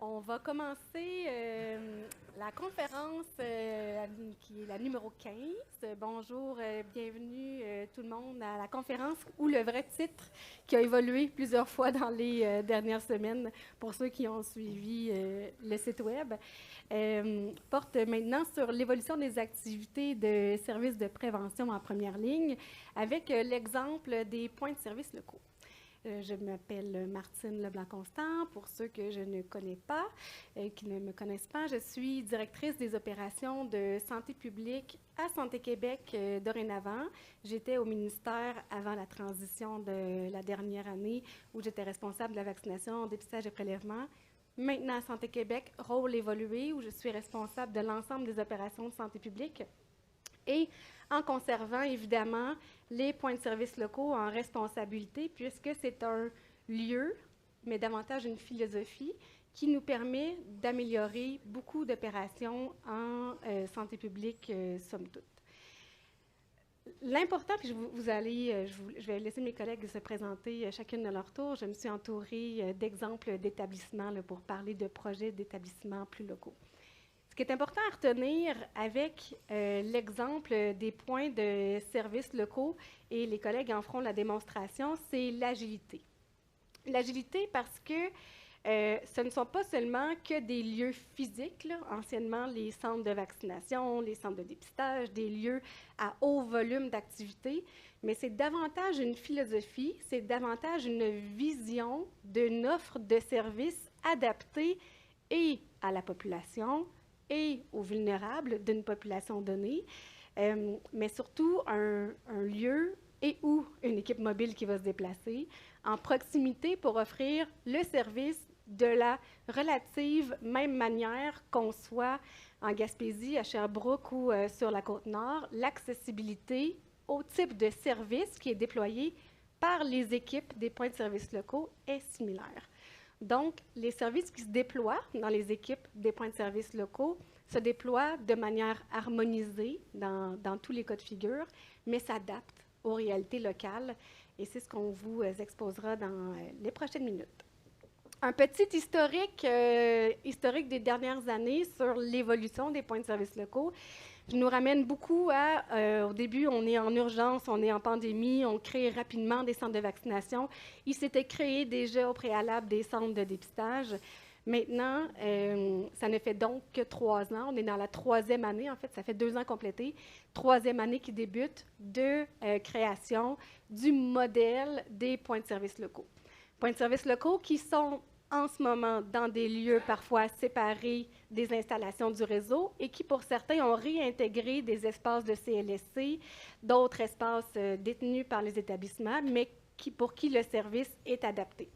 On va commencer la conférence qui est la numéro 15. Bonjour, bienvenue tout le monde à la conférence où le vrai titre qui a évolué plusieurs fois dans les dernières semaines pour ceux qui ont suivi le site web porte maintenant sur l'évolution des activités de services de prévention en première ligne avec l'exemple des points de service locaux. Je m'appelle Martine Leblanc-Constant. Pour ceux que je ne connais pas, qui ne me connaissent pas, je suis directrice des opérations de santé publique à Santé Québec dorénavant. J'étais au ministère avant la transition de la dernière année où j'étais responsable de la vaccination, dépistage et prélèvement. Maintenant à Santé Québec, rôle évolué où je suis responsable de l'ensemble des opérations de santé publique et en conservant évidemment les points de service locaux en responsabilité, puisque c'est un lieu, mais davantage une philosophie, qui nous permet d'améliorer beaucoup d'opérations en santé publique, somme toute. L'important, puis je vais laisser mes collègues se présenter chacune de leur tour. Je me suis entourée d'exemples d'établissements pour parler de projets d'établissements plus locaux. Ce qui est important à retenir avec l'exemple des points de services locaux, et les collègues en feront la démonstration, c'est l'agilité. L'agilité parce que ce ne sont pas seulement que des lieux physiques, là, anciennement les centres de vaccination, les centres de dépistage, des lieux à haut volume d'activité, mais c'est davantage une philosophie, c'est davantage une vision d'une offre de services adaptée et à la population, et aux vulnérables d'une population donnée, mais surtout un lieu et ou une équipe mobile qui va se déplacer en proximité pour offrir le service de la relative même manière qu'on soit en Gaspésie, à Sherbrooke ou sur la Côte-Nord, l'accessibilité au type de service qui est déployé par les équipes des points de service locaux est similaire. Donc, les services qui se déploient dans les équipes des points de service locaux se déploient de manière harmonisée dans tous les cas de figure, mais s'adaptent aux réalités locales. Et c'est ce qu'on vous exposera dans les prochaines minutes. Un petit historique des dernières années sur l'évolution des points de service locaux. Je nous ramène beaucoup à, au début, on est en urgence, on est en pandémie, on crée rapidement des centres de vaccination. Il s'était créé déjà au préalable des centres de dépistage. Maintenant, ça ne fait donc que 3 ans. On est dans la 3e année, en fait, ça fait 2 ans complétés. 3e année qui débute de création du modèle des points de service locaux. Points de service locaux qui sont en ce moment dans des lieux parfois séparés des installations du réseau et qui, pour certains, ont réintégré des espaces de CLSC, d'autres espaces détenus par les établissements, mais pour qui le service est adapté.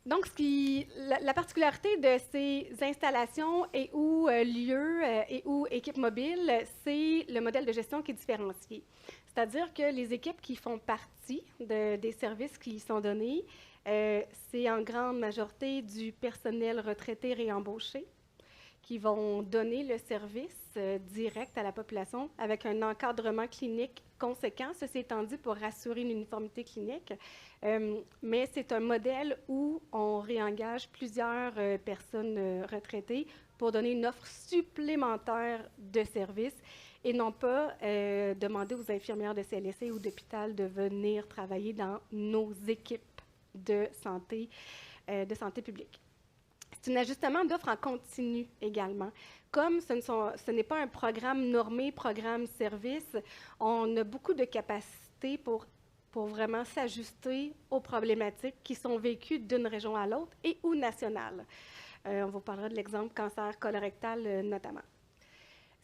Donc, la particularité de ces installations et ou lieux et ou équipes mobiles, c'est le modèle de gestion qui est différencié. C'est-à-dire que les équipes qui font partie des services qui y sont donnés, c'est en grande majorité du personnel retraité réembauché qui vont donner le service direct à la population avec un encadrement clinique conséquent, ceci étant dit pour assurer une uniformité clinique. Mais c'est un modèle où on réengage plusieurs personnes retraitées pour donner une offre supplémentaire de services et non pas demander aux infirmières de CLSC ou d'hôpital de venir travailler dans nos équipes de santé publique. C'est un ajustement d'offres en continu également. Comme ce n'est pas un programme normé, programme service, on a beaucoup de capacités pour vraiment s'ajuster aux problématiques qui sont vécues d'une région à l'autre et ou nationales. On vous parlera de l'exemple cancer colorectal notamment.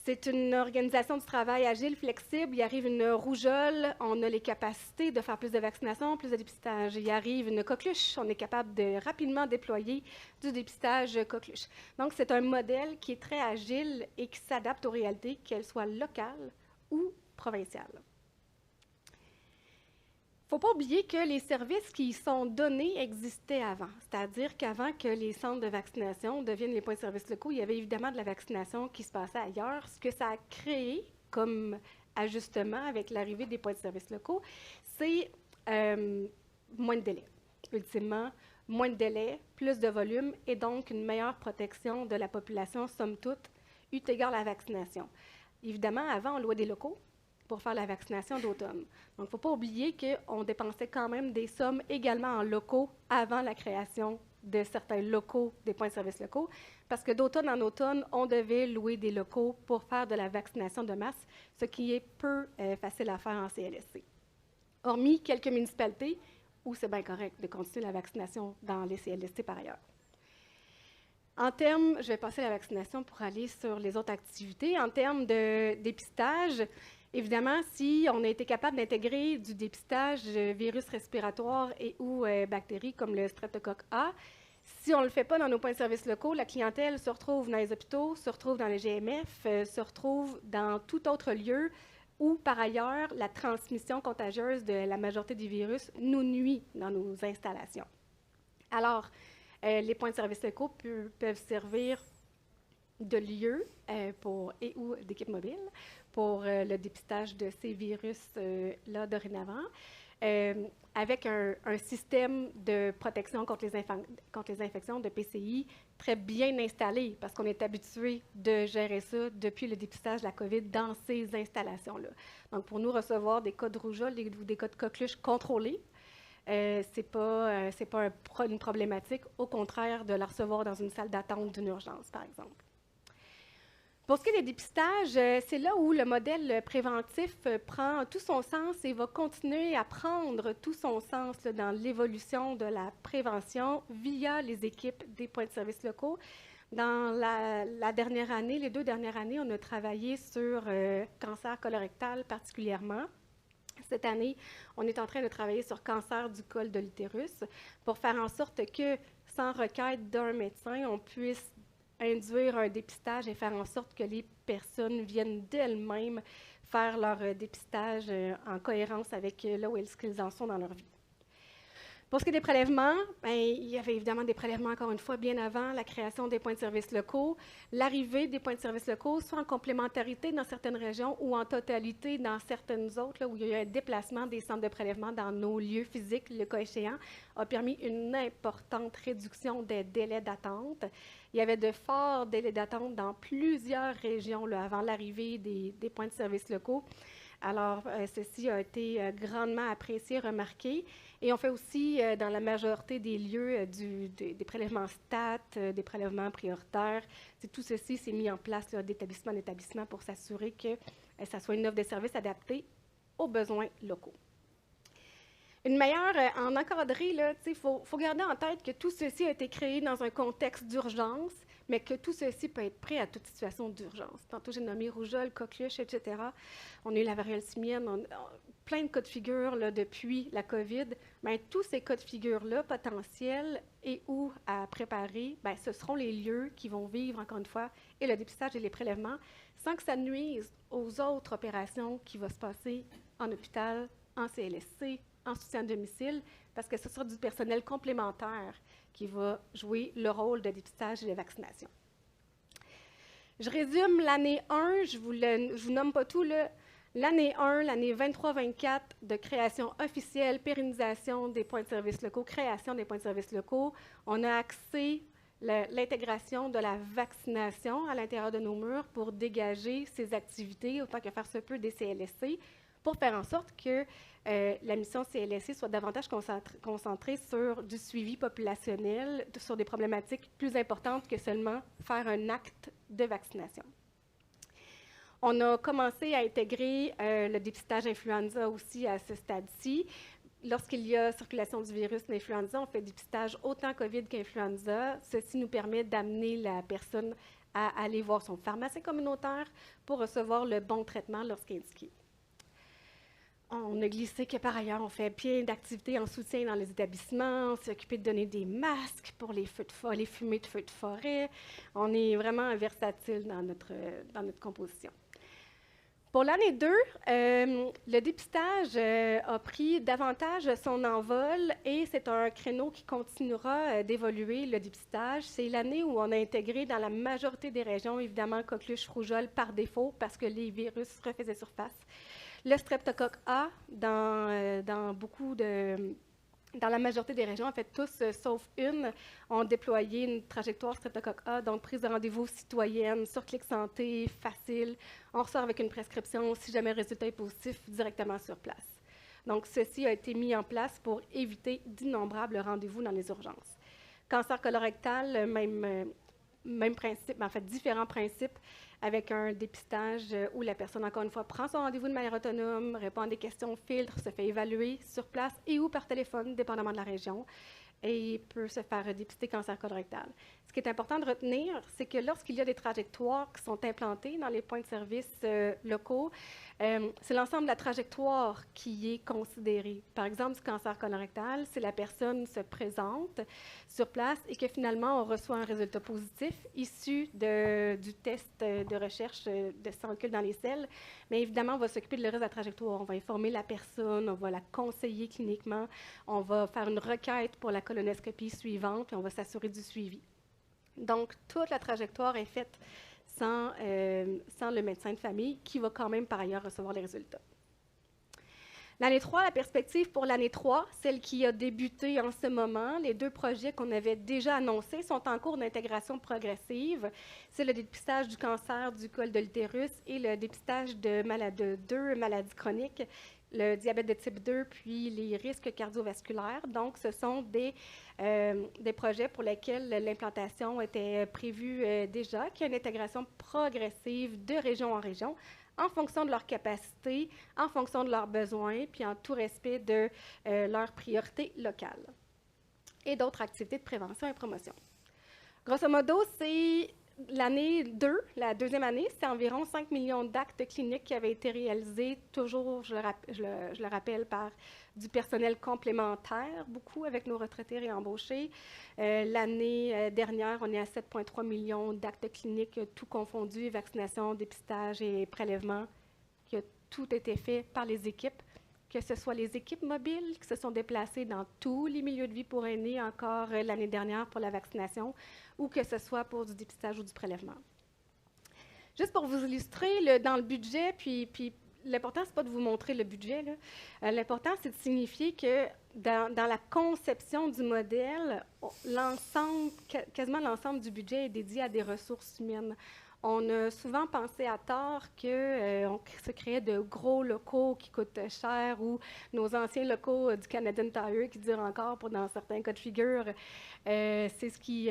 C'est une organisation du travail agile, flexible. Il arrive une rougeole, on a les capacités de faire plus de vaccination, plus de dépistage. Il arrive une coqueluche, on est capable de rapidement déployer du dépistage coqueluche. Donc, c'est un modèle qui est très agile et qui s'adapte aux réalités, qu'elles soient locales ou provinciales. Il ne faut pas oublier que les services qui y sont donnés existaient avant. C'est-à-dire qu'avant que les centres de vaccination deviennent les points de service locaux, il y avait évidemment de la vaccination qui se passait ailleurs. Ce que ça a créé comme ajustement avec l'arrivée des points de service locaux, c'est moins de délai. Ultimement, moins de délai, plus de volume et donc une meilleure protection de la population, somme toute, eu égard à la vaccination. Évidemment, avant, on louait des locaux pour faire la vaccination d'automne. Donc, il ne faut pas oublier qu'on dépensait quand même des sommes également en locaux avant la création de certains locaux, des points de service locaux, parce que d'automne en automne, on devait louer des locaux pour faire de la vaccination de masse, ce qui est peu facile à faire en CLSC. Hormis quelques municipalités où c'est bien correct de continuer la vaccination dans les CLSC par ailleurs. En termes, je vais passer à la vaccination pour aller sur les autres activités. En termes de dépistage, évidemment, si on a été capable d'intégrer du dépistage virus respiratoire et ou bactéries comme le streptocoque A, si on ne le fait pas dans nos points de service locaux, la clientèle se retrouve dans les hôpitaux, se retrouve dans les GMF, se retrouve dans tout autre lieu où, par ailleurs, la transmission contagieuse de la majorité des virus nous nuit dans nos installations. Alors, les points de service locaux peuvent servir de lieu et ou d'équipe mobile pour le dépistage de ces virus-là dorénavant, avec un système de protection contre les infections de PCI très bien installé, parce qu'on est habitué de gérer ça depuis le dépistage de la COVID dans ces installations-là. Donc, pour nous, recevoir des cas de rougeole ou des cas de coqueluche contrôlés, ce n'est pas une problématique, au contraire de la recevoir dans une salle d'attente d'une urgence, par exemple. Pour ce qui est des dépistages, c'est là où le modèle préventif prend tout son sens et va continuer à prendre tout son sens là, dans l'évolution de la prévention via les équipes des points de service locaux. Dans la dernière année, les 2 dernières années, on a travaillé sur cancer colorectal particulièrement. Cette année, on est en train de travailler sur cancer du col de l'utérus pour faire en sorte que, sans requête d'un médecin, on puisse induire un dépistage et faire en sorte que les personnes viennent d'elles-mêmes faire leur dépistage en cohérence avec là où ils en sont dans leur vie. Pour ce qui est des prélèvements, il y avait évidemment des prélèvements, encore une fois, bien avant la création des points de service locaux. L'arrivée des points de service locaux, soit en complémentarité dans certaines régions ou en totalité dans certaines autres, là, où il y a eu un déplacement des centres de prélèvement dans nos lieux physiques, le cas échéant, a permis une importante réduction des délais d'attente. Il y avait de forts délais d'attente dans plusieurs régions là, avant l'arrivée des points de service locaux. Alors, ceci a été grandement apprécié, remarqué. Et on fait aussi, dans la majorité des lieux, des prélèvements STAT, des prélèvements prioritaires. Tout ceci s'est mis en place d'établissement en établissement pour s'assurer que ça soit une offre de services adaptée aux besoins locaux. Une meilleure, en encadré, il faut garder en tête que tout ceci a été créé dans un contexte d'urgence, mais que tout ceci peut être prêt à toute situation d'urgence. Tantôt, j'ai nommé rougeole, coqueluche, etc. On a eu la variole simienne, plein de cas de figure là, depuis la COVID. Bien, tous ces cas de figure-là, potentiels et ou à préparer, bien, ce seront les lieux qui vont vivre, encore une fois, et le dépistage et les prélèvements, sans que ça nuise aux autres opérations qui vont se passer en hôpital, en CLSC, en soutien à domicile, parce que ce sera du personnel complémentaire qui va jouer le rôle de dépistage et de vaccination. Je résume l'année 1, je vous nomme pas tout, l'année 1, l'année 23-24 de création officielle, pérennisation des points de service locaux, création des points de service locaux. On a axé l'intégration de la vaccination à l'intérieur de nos murs pour dégager ces activités, autant que faire se peut des CLSC, pour faire en sorte que la mission CLSC soit davantage concentrée sur du suivi populationnel, sur des problématiques plus importantes que seulement faire un acte de vaccination. On a commencé à intégrer le dépistage influenza aussi à ce stade-ci. Lorsqu'il y a circulation du virus d'influenza, on fait dépistage autant COVID qu'influenza. Ceci nous permet d'amener la personne à aller voir son pharmacien communautaire pour recevoir le bon traitement lorsqu'indiqué. On a glissé que par ailleurs, on fait bien d'activités en soutien dans les établissements, on s'est occupé de donner des masques pour les fumées de feux de forêt. On est vraiment versatile dans notre composition. Pour l'année 2, le dépistage a pris davantage son envol et c'est un créneau qui continuera d'évoluer, le dépistage. C'est l'année où on a intégré dans la majorité des régions, évidemment, coqueluche, rougeole par défaut parce que les virus refaisaient surface. Le streptocoque A dans beaucoup de dans la majorité des régions, en fait tous, sauf une, ont déployé une trajectoire Streptocoque A, donc prise de rendez-vous citoyenne, sur Clic Santé, facile. On ressort avec une prescription, si jamais le résultat est positif, directement sur place. Donc, ceci a été mis en place pour éviter d'innombrables rendez-vous dans les urgences. Cancer colorectal, même principe, mais en fait différents principes, avec un dépistage où la personne, encore une fois, prend son rendez-vous de manière autonome, répond à des questions filtres, se fait évaluer sur place et ou par téléphone, dépendamment de la région, et peut se faire dépister cancer colorectal. Ce qui est important de retenir, c'est que lorsqu'il y a des trajectoires qui sont implantées dans les points de service locaux, c'est l'ensemble de la trajectoire qui est considéré. Par exemple, du cancer colorectal, si la personne se présente sur place et que finalement on reçoit un résultat positif issu du test de recherche de sang occulte dans les selles, mais évidemment, on va s'occuper de le reste de la trajectoire. On va informer la personne, on va la conseiller cliniquement, on va faire une requête pour la colonoscopie suivante, puis on va s'assurer du suivi. Donc, toute la trajectoire est faite sans le médecin de famille qui va quand même par ailleurs recevoir les résultats. L'année 3, la perspective pour l'année 3, celle qui a débuté en ce moment, les 2 projets qu'on avait déjà annoncés sont en cours d'intégration progressive. C'est le dépistage du cancer du col de l'utérus et le dépistage de 2 maladies chroniques, le diabète de type 2 puis les risques cardiovasculaires. Donc, ce sont des projets pour lesquels l'implantation était prévue déjà, qui a une intégration progressive de région en région, en fonction de leur capacité, en fonction de leurs besoins, puis en tout respect de leurs priorités locales. Et d'autres activités de prévention et promotion. Grosso modo, c'est l'année 2, la deuxième année, c'est environ 5 millions d'actes cliniques qui avaient été réalisés, toujours, je le rappelle, par du personnel complémentaire, beaucoup avec nos retraités réembauchés. L'année dernière, on est à 7,3 millions d'actes cliniques, tout confondu, vaccination, dépistage et prélèvement, qui a tout été fait par les équipes, que ce soit les équipes mobiles qui se sont déplacées dans tous les milieux de vie pour aînés encore l'année dernière pour la vaccination, ou que ce soit pour du dépistage ou du prélèvement. Juste pour vous illustrer, dans le budget, puis l'important, ce n'est pas de vous montrer le budget. L'important, c'est de signifier que dans la conception du modèle, quasiment l'ensemble du budget est dédié à des ressources humaines. On a souvent pensé à tort qu'on se créait de gros locaux qui coûtent cher ou nos anciens locaux du Canadian Tire qui durent encore dans certains cas de figure. C'est ce qui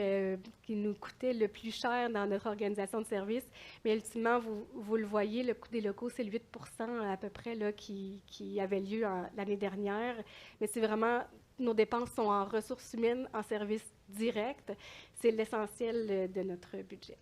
nous coûtait le plus cher dans notre organisation de service. Mais ultimement, vous le voyez, le coût des locaux, c'est le 8 % à peu près là, qui avait lieu l'année dernière. Mais c'est vraiment, nos dépenses sont en ressources humaines, en services directs. C'est l'essentiel de notre budget.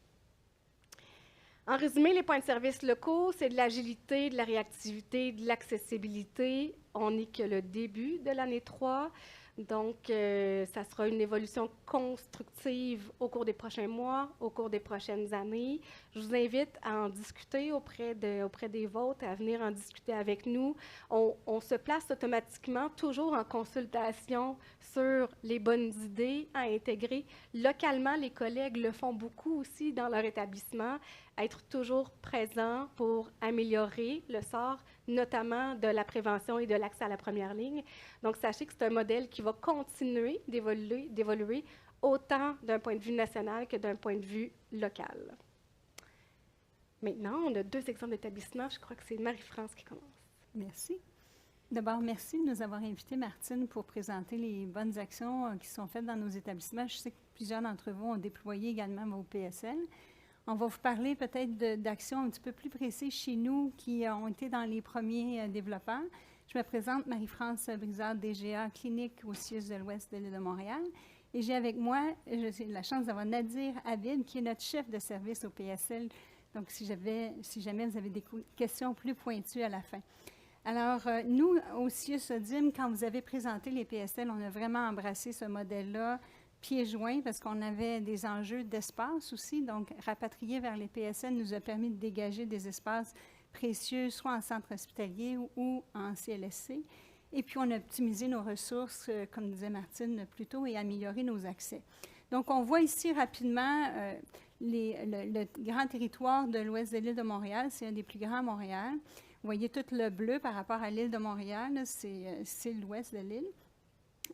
En résumé, les points de service locaux, c'est de l'agilité, de la réactivité, de l'accessibilité. On n'est que le début de l'année 3. Donc, ça sera une évolution constructive au cours des prochains mois, au cours des prochaines années. Je vous invite à en discuter auprès des vôtres, à venir en discuter avec nous. On se place automatiquement toujours en consultation sur les bonnes idées à intégrer. Localement, les collègues le font beaucoup aussi dans leur établissement, être toujours présents pour améliorer le sort, notamment de la prévention et de l'accès à la première ligne. Donc, sachez que c'est un modèle qui va continuer d'évoluer autant d'un point de vue national que d'un point de vue local. Maintenant, on a 2 exemples d'établissements. Je crois que c'est Marie-France qui commence. Merci. D'abord, merci de nous avoir invités, Martine, pour présenter les bonnes actions qui sont faites dans nos établissements. Je sais que plusieurs d'entre vous ont déployé également vos PSL. On va vous parler peut-être d'actions un petit peu plus précises chez nous qui ont été dans les premiers développeurs. Je me présente Marie-France Brizard, DGA clinique au CIUS de l'Ouest de l'île de Montréal. Et j'ai avec moi, j'ai la chance d'avoir Nadir Habib, qui est notre chef de service au PSL. Donc, si jamais vous avez des questions plus pointues à la fin. Alors, nous, au CIUS Audim, quand vous avez présenté les PSL, on a vraiment embrassé ce modèle-là, pieds joints, parce qu'on avait des enjeux d'espace aussi. Donc, rapatrier vers les PSL nous a permis de dégager des espaces précieux, soit en centre hospitalier ou en CLSC. Et puis, on a optimisé nos ressources, comme disait Martine plus tôt, et amélioré nos accès. Donc, on voit ici rapidement le grand territoire de l'ouest de l'île de Montréal. C'est un des plus grands à Montréal. Vous voyez tout le bleu par rapport à l'île de Montréal, c'est l'ouest de l'île.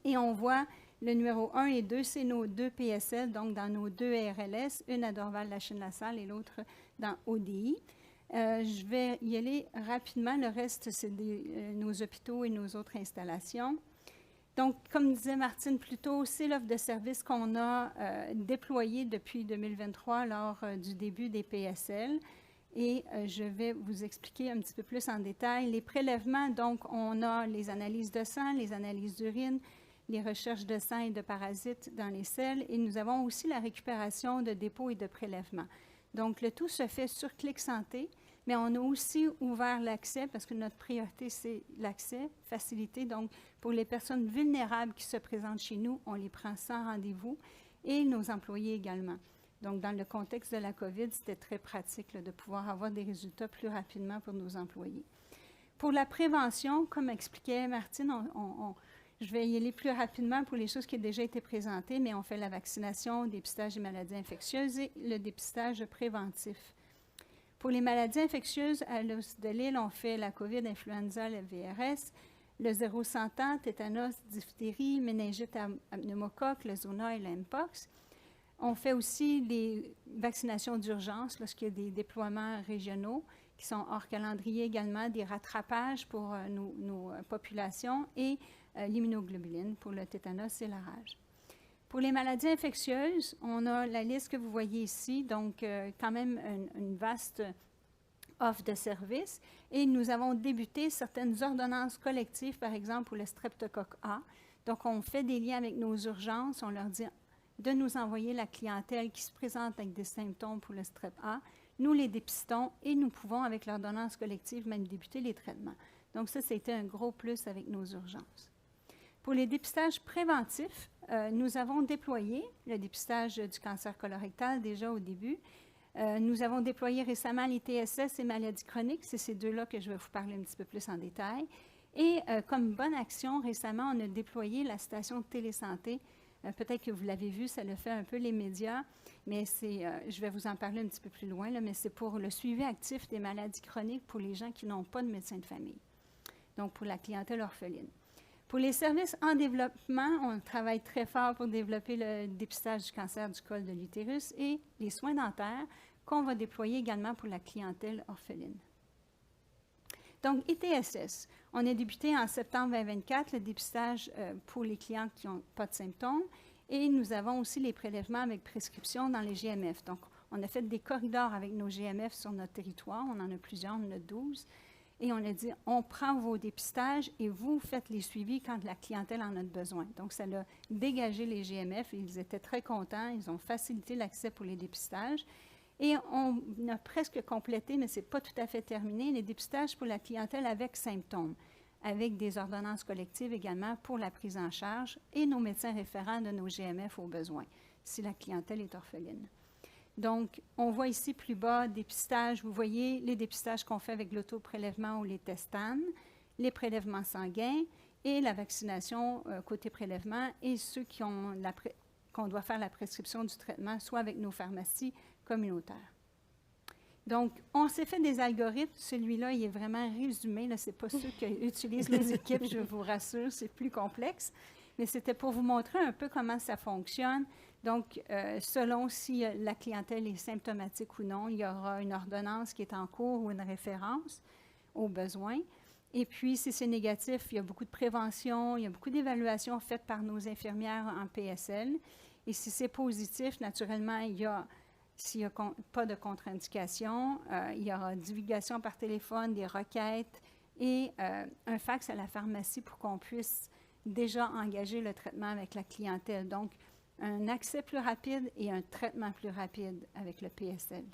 Et on voit le numéro 1 et 2, c'est nos 2 PSL, donc dans nos 2 RLS, une à Dorval-Lachine-LaSalle et l'autre dans ODI. Je vais y aller rapidement. Le reste, c'est nos hôpitaux et nos autres installations. Donc, comme disait Martine plus tôt, c'est l'offre de services qu'on a déployée depuis 2023 lors du début des PSL. Et je vais vous expliquer un petit peu plus en détail. Les prélèvements, donc, on a les analyses de sang, les analyses d'urine, les recherches de sang et de parasites dans les selles. Et nous avons aussi la récupération de dépôts et de prélèvements. Donc, le tout se fait sur Clic Santé, mais on a aussi ouvert l'accès parce que notre priorité, c'est l'accès, facilité. Donc, pour les personnes vulnérables qui se présentent chez nous, on les prend sans rendez-vous et nos employés également. Donc, dans le contexte de la COVID, c'était très pratique là, de pouvoir avoir des résultats plus rapidement pour nos employés. Pour la prévention, comme expliquait Martine, je vais y aller plus rapidement pour les choses qui ont déjà été présentées, mais on fait la vaccination, le dépistage des maladies infectieuses et le dépistage préventif. Pour les maladies infectieuses, à l'os de l'île, on fait la COVID, influenza, le VRS, le 0-100 ans, tétanos, diphtérie, méningite à pneumocoque, le zona et l'Mpox. On fait aussi des vaccinations d'urgence lorsqu'il y a des déploiements régionaux qui sont hors calendrier également, des rattrapages pour nos populations et l'immunoglobuline pour le tétanos et la rage. Pour les maladies infectieuses, on a la liste que vous voyez ici, donc quand même une vaste offre de services. Et nous avons débuté certaines ordonnances collectives, par exemple pour le streptocoque A. Donc, on fait des liens avec nos urgences, on leur dit de nous envoyer la clientèle qui se présente avec des symptômes pour le strep A. Nous les dépistons et nous pouvons, avec l'ordonnance collective, même débuter les traitements. Donc, ça, c'était un gros plus avec nos urgences. Pour les dépistages préventifs, nous avons déployé le dépistage du cancer colorectal déjà au début. Nous avons déployé récemment les TSS et maladies chroniques. C'est ces deux-là que je vais vous parler un petit peu plus en détail. Et comme bonne action, récemment, on a déployé la station de télésanté. Peut-être que vous l'avez vu, ça le fait un peu les médias, mais je vais vous en parler un petit peu plus loin, là, mais c'est pour le suivi actif des maladies chroniques pour les gens qui n'ont pas de médecin de famille, donc pour la clientèle orpheline. Pour les services en développement, on travaille très fort pour développer le dépistage du cancer du col de l'utérus et les soins dentaires qu'on va déployer également pour la clientèle orpheline. Donc, ITSS, on a débuté en septembre 2024 le dépistage pour les clients qui n'ont pas de symptômes et nous avons aussi les prélèvements avec prescription dans les GMF. Donc, on a fait des corridors avec nos GMF sur notre territoire, on en a plusieurs, on en a 12. Et on a dit, on prend vos dépistages et vous faites les suivis quand la clientèle en a besoin. Donc, ça a dégagé les GMF. Ils étaient très contents. Ils ont facilité l'accès pour les dépistages. Et on a presque complété, mais ce n'est pas tout à fait terminé, les dépistages pour la clientèle avec symptômes, avec des ordonnances collectives également pour la prise en charge et nos médecins référents de nos GMF aux besoins, si la clientèle est orpheline. Donc, on voit ici plus bas, dépistage. Vous voyez les dépistages qu'on fait avec l'autoprélèvement ou les tests TAN, les prélèvements sanguins et la vaccination côté prélèvement et ceux qu'on doit faire la prescription du traitement, soit avec nos pharmacies communautaires. Donc, on s'est fait des algorithmes. Celui-là, il est vraiment résumé. Ce n'est pas ceux qu'utilisent les équipes, je vous rassure, c'est plus complexe. Mais c'était pour vous montrer un peu comment ça fonctionne. Donc, selon si la clientèle est symptomatique ou non, il y aura une ordonnance qui est en cours ou une référence aux besoins. Et puis, si c'est négatif, il y a beaucoup de prévention, il y a beaucoup d'évaluations faites par nos infirmières en PSL. Et si c'est positif, naturellement, s'il n'y a pas de contre-indication, il y aura divulgation par téléphone, des requêtes et un fax à la pharmacie pour qu'on puisse déjà engager le traitement avec la clientèle. Donc, un accès plus rapide et un traitement plus rapide avec le PSL.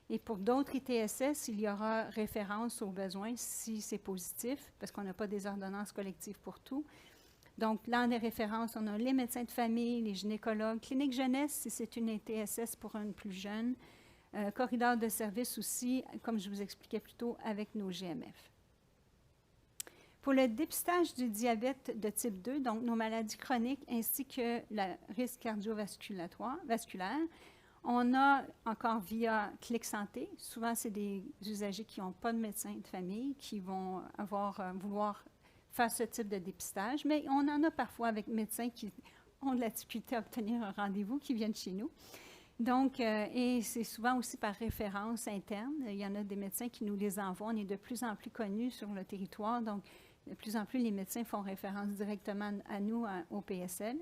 Et pour d'autres ITSS, il y aura référence aux besoins si c'est positif, parce qu'on n'a pas des ordonnances collectives pour tout. Donc, là, des références, on a les médecins de famille, les gynécologues, clinique jeunesse si c'est une ITSS pour une plus jeune, corridor de service aussi, comme je vous expliquais plus tôt, avec nos GMF. Pour le dépistage du diabète de type 2, donc nos maladies chroniques ainsi que le risque cardiovasculaire, on a encore via Clic Santé. Souvent, c'est des usagers qui n'ont pas de médecin de famille qui vont vouloir faire ce type de dépistage, mais on en a parfois avec médecins qui ont de la difficulté à obtenir un rendez-vous, qui viennent chez nous. Donc, et c'est souvent aussi par référence interne. Il y en a des médecins qui nous les envoient. On est de plus en plus connus sur le territoire, donc de plus en plus les médecins font référence directement à nous, au PSL.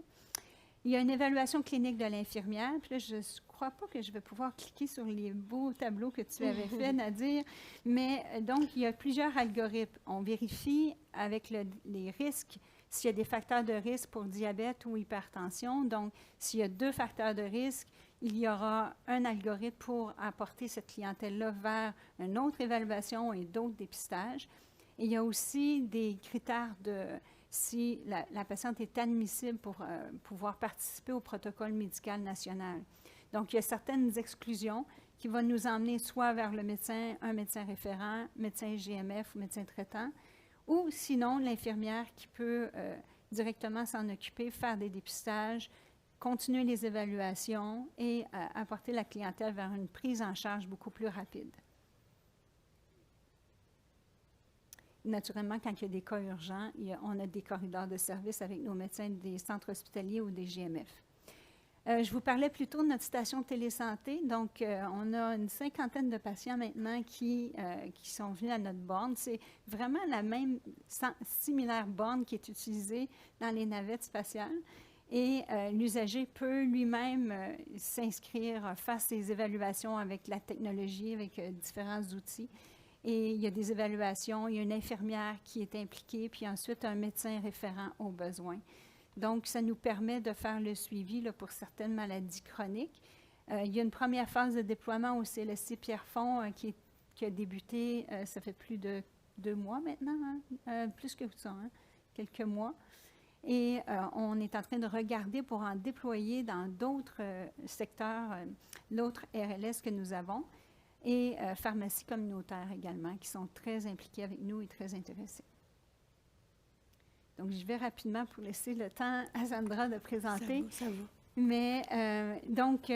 Il y a une évaluation clinique de l'infirmière. Puis là, je ne crois pas que je vais pouvoir cliquer sur les beaux tableaux que tu avais fait, Nadir. Mais donc, il y a plusieurs algorithmes. On vérifie avec les risques s'il y a des facteurs de risque pour diabète ou hypertension. Donc, s'il y a 2 facteurs de risque, il y aura un algorithme pour apporter cette clientèle-là vers une autre évaluation et d'autres dépistages. Et il y a aussi des critères de si la patiente est admissible pour pouvoir participer au protocole médical national. Donc, il y a certaines exclusions qui vont nous emmener soit vers le médecin, un médecin référent, médecin GMF ou médecin traitant, ou sinon l'infirmière qui peut directement s'en occuper, faire des dépistages, continuer les évaluations et apporter la clientèle vers une prise en charge beaucoup plus rapide. Naturellement, quand il y a des cas urgents, on a des corridors de service avec nos médecins des centres hospitaliers ou des GMF. Je vous parlais plutôt de notre station télésanté. Donc, on a une 50aine de patients maintenant qui sont venus à notre borne. C'est vraiment la même similaire borne qui est utilisée dans les navettes spatiales. Et l'usager peut lui-même s'inscrire, faire ses évaluations avec la technologie, avec différents outils. Et il y a des évaluations, il y a une infirmière qui est impliquée, puis ensuite un médecin référent aux besoins. Donc, ça nous permet de faire le suivi là, pour certaines maladies chroniques. Il y a une première phase de déploiement au CLSC Pierrefonds qui a débuté, ça fait plus de 2 mois maintenant, plus que ça, quelques mois. Et on est en train de regarder pour en déployer dans d'autres secteurs, l'autre RLS que nous avons, et pharmacies communautaires également, qui sont très impliquées avec nous et très intéressées. Donc, je vais rapidement pour laisser le temps à Sandra de présenter. Ça va. Mais donc,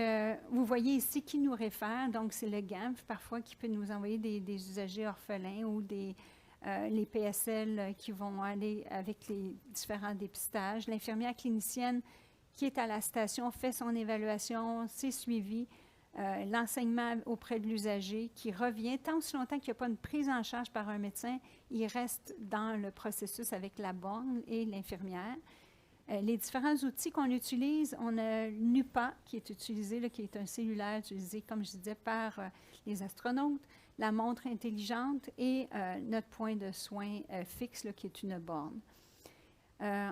vous voyez ici qui nous réfère. Donc, c'est le GAMF parfois qui peut nous envoyer des usagers orphelins ou les PSL qui vont aller avec les différents dépistages. L'infirmière clinicienne qui est à la station fait son évaluation, c'est suivi. L'enseignement auprès de l'usager qui revient, tant aussi longtemps qu'il n'y a pas une prise en charge par un médecin, il reste dans le processus avec la borne et l'infirmière. Les différents outils qu'on utilise, on a NUPA qui est utilisé, là, qui est un cellulaire utilisé, comme je disais, par les astronautes, la montre intelligente et notre point de soins fixe, là, qui est une borne.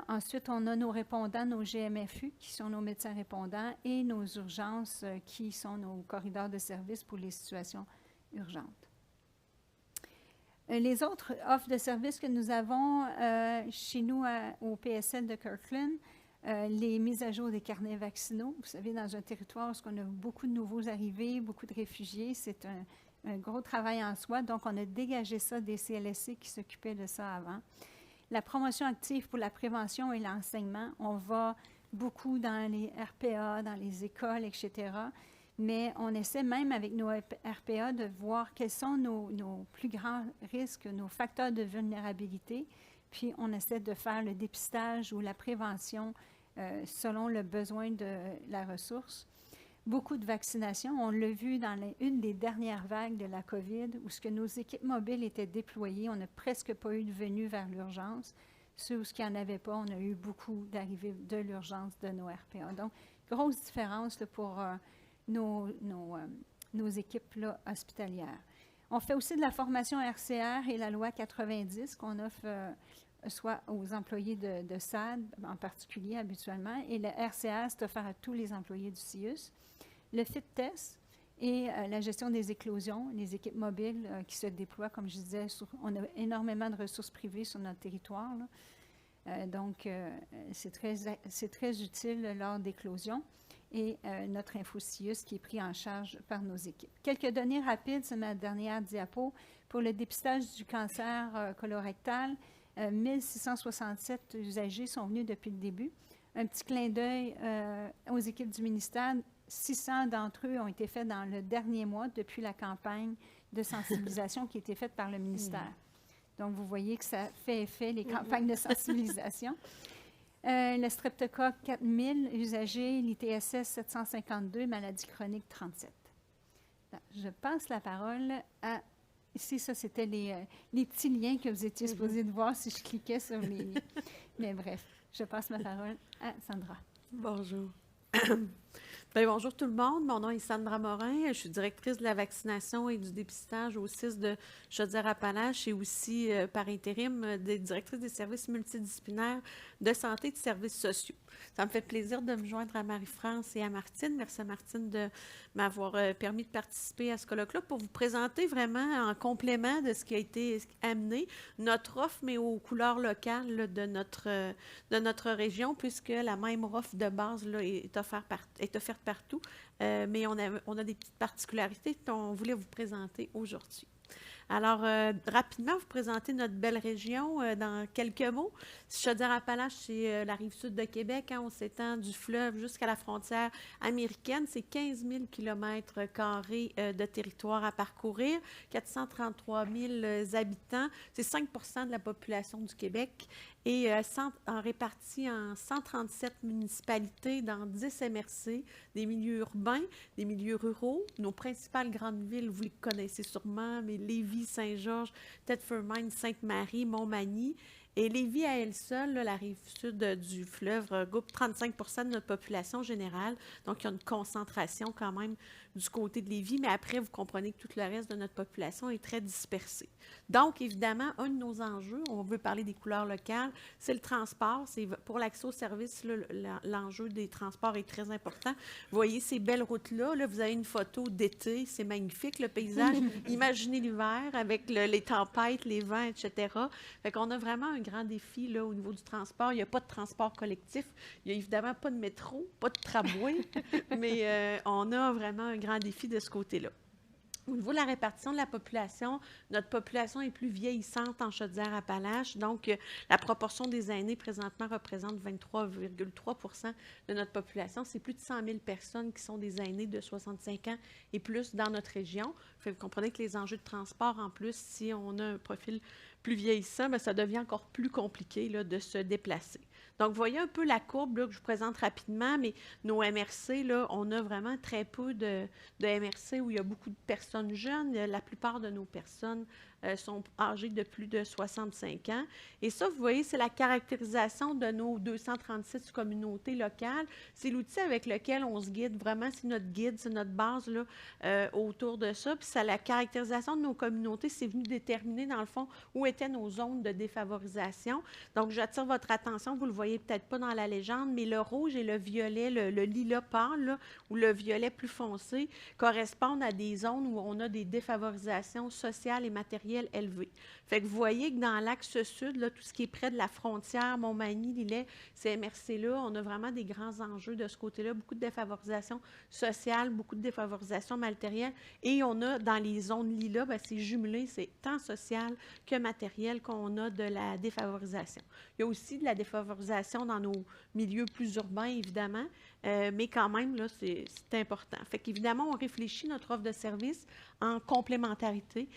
Ensuite, on a nos répondants, nos GMFU, qui sont nos médecins répondants, et nos urgences, qui sont nos corridors de service pour les situations urgentes. Les autres offres de services que nous avons chez nous au PSL de Kirkland, les mises à jour des carnets vaccinaux. Vous savez, dans un territoire où on a beaucoup de nouveaux arrivés, beaucoup de réfugiés, c'est un gros travail en soi. Donc, on a dégagé ça des CLSC qui s'occupaient de ça avant. La promotion active pour la prévention et l'enseignement, on va beaucoup dans les RPA, dans les écoles, etc. Mais on essaie même avec nos RPA de voir quels sont nos plus grands risques, nos facteurs de vulnérabilité. Puis on essaie de faire le dépistage ou la prévention selon le besoin de la ressource. Beaucoup de vaccinations. On l'a vu dans une des dernières vagues de la COVID, où ce que nos équipes mobiles étaient déployées, on n'a presque pas eu de venue vers l'urgence. Ceux où il n'y en avait pas, on a eu beaucoup d'arrivées de l'urgence de nos RPA. Donc, grosse différence là, pour nos équipes là, hospitalières. On fait aussi de la formation RCR et la loi 90 qu'on offre soit aux employés de SAD en particulier habituellement, et le RCR, c'est offert à tous les employés du CIUS. Le fit test et la gestion des éclosions, les équipes mobiles qui se déploient, comme je disais, on a énormément de ressources privées sur notre territoire. Donc, c'est très utile lors d'éclosions. Et notre InfoCIUS qui est pris en charge par nos équipes. Quelques données rapides, c'est ma dernière diapo. Pour le dépistage du cancer colorectal, 1667 usagers sont venus depuis le début. Un petit clin d'œil aux équipes du ministère, 600 d'entre eux ont été faits dans le dernier mois depuis la campagne de sensibilisation qui a été faite par le ministère. Donc, vous voyez que ça fait effet, les campagnes de sensibilisation. Le streptocoque 4000, usagé, l'ITSS 752, maladie chronique 37. Donc, je passe la parole à... Ici, ça, c'était les petits liens que vous étiez supposés de voir si je cliquais sur les liens. Mais bref, je passe la parole à Sandra. Bonjour. Bien, bonjour tout le monde. Mon nom est Sandra Morin. Je suis directrice de la vaccination et du dépistage au CIS de Chaudière-Appalaches et aussi, par intérim, directrice des services multidisciplinaires de santé et de services sociaux. Ça me fait plaisir de me joindre à Marie-France et à Martine. Merci à Martine de m'avoir permis de participer à ce colloque-là pour vous présenter vraiment en complément de ce qui a été amené, notre offre, mais aux couleurs locales là, de notre région, puisque la même offre de base là, est offerte partout, mais on a des petites particularités qu'on voulait vous présenter aujourd'hui. Alors, rapidement, vous présenter notre belle région dans quelques mots. Chaudière-Appalaches, c'est la rive sud de Québec. Hein, on s'étend du fleuve jusqu'à la frontière américaine. C'est 15 000 km² de territoire à parcourir, 433 000 habitants. C'est 5 % de la population du Québec et répartis en 137 municipalités dans 10 MRC, des milieux urbains, des milieux ruraux. Nos principales grandes villes, vous les connaissez sûrement, mais Lévis, Saint-Georges, Thetford-Mines, Sainte-Marie, Montmagny. Et Lévis, à elle seule, là, la rive sud du fleuve, regroupe 35 % de notre population générale. Donc, il y a une concentration quand même du côté de Lévis, mais après, vous comprenez que tout le reste de notre population est très dispersé. Donc, évidemment, un de nos enjeux, on veut parler des couleurs locales, c'est le transport. C'est pour l'accès aux services, l'enjeu des transports est très important. Vous voyez ces belles routes-là, là, vous avez une photo d'été, c'est magnifique, le paysage. Imaginez l'hiver avec les tempêtes, les vents, etc. Fait qu'on a vraiment un grand défi là, au niveau du transport. Il n'y a pas de transport collectif. Il n'y a évidemment pas de métro, pas de tramway, mais on a vraiment un grand défi de ce côté-là. Au niveau de la répartition de la population, notre population est plus vieillissante en Chaudière-Appalaches. Donc, la proportion des aînés présentement représente 23,3 % de notre population. C'est plus de 100 000 personnes qui sont des aînés de 65 ans et plus dans notre région. Vous comprenez que les enjeux de transport, en plus, si on a un profil plus vieillissant, bien, ça devient encore plus compliqué là, de se déplacer. Donc, vous voyez un peu la courbe là, que je vous présente rapidement, mais nos MRC, là, on a vraiment très peu de MRC où il y a beaucoup de personnes jeunes. La plupart de nos personnes sont âgées de plus de 65 ans. Et ça, vous voyez, c'est la caractérisation de nos 236 communautés locales. C'est l'outil avec lequel on se guide. Vraiment, c'est notre guide, c'est notre base là, autour de ça. Puis la caractérisation de nos communautés, c'est venu déterminer, dans le fond, où étaient nos zones de défavorisation. Donc, j'attire votre attention, vous ne le voyez peut-être pas dans la légende, mais le rouge et le violet, le lilas pâle, là, ou le violet plus foncé, correspondent à des zones où on a des défavorisations sociales et matérielles élevées. Fait que vous voyez que dans l'axe sud, là, tout ce qui est près de la frontière, Montmagny, Lillet, ces MRC-là, on a vraiment des grands enjeux de ce côté-là, beaucoup de défavorisation sociale, beaucoup de défavorisation matérielle, et on a dans les zones lilas, bien, c'est jumelé, c'est tant social que matériel qu'on a de la défavorisation. Il y a aussi de la défavorisation dans nos milieux plus urbains, évidemment, mais quand même, là, c'est important. Fait qu'évidemment, on réfléchit notre offre de service en complémentarité,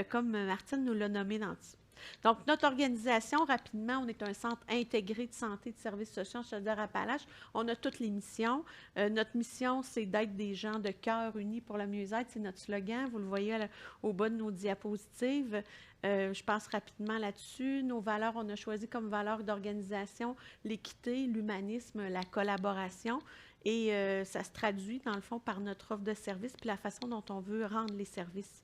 comme Martine nous l'a nommé dans ça. Donc, notre organisation, rapidement, on est un centre intégré de santé et de services sociaux Chaudière-Appalaches. On a toutes les missions. Notre mission, c'est d'être des gens de cœur unis pour le mieux-être. C'est notre slogan. Vous le voyez au bas de nos diapositives. Je passe rapidement là-dessus. Nos valeurs, on a choisi comme valeurs d'organisation l'équité, l'humanisme, la collaboration. Et ça se traduit, dans le fond, par notre offre de services puis la façon dont on veut rendre les services.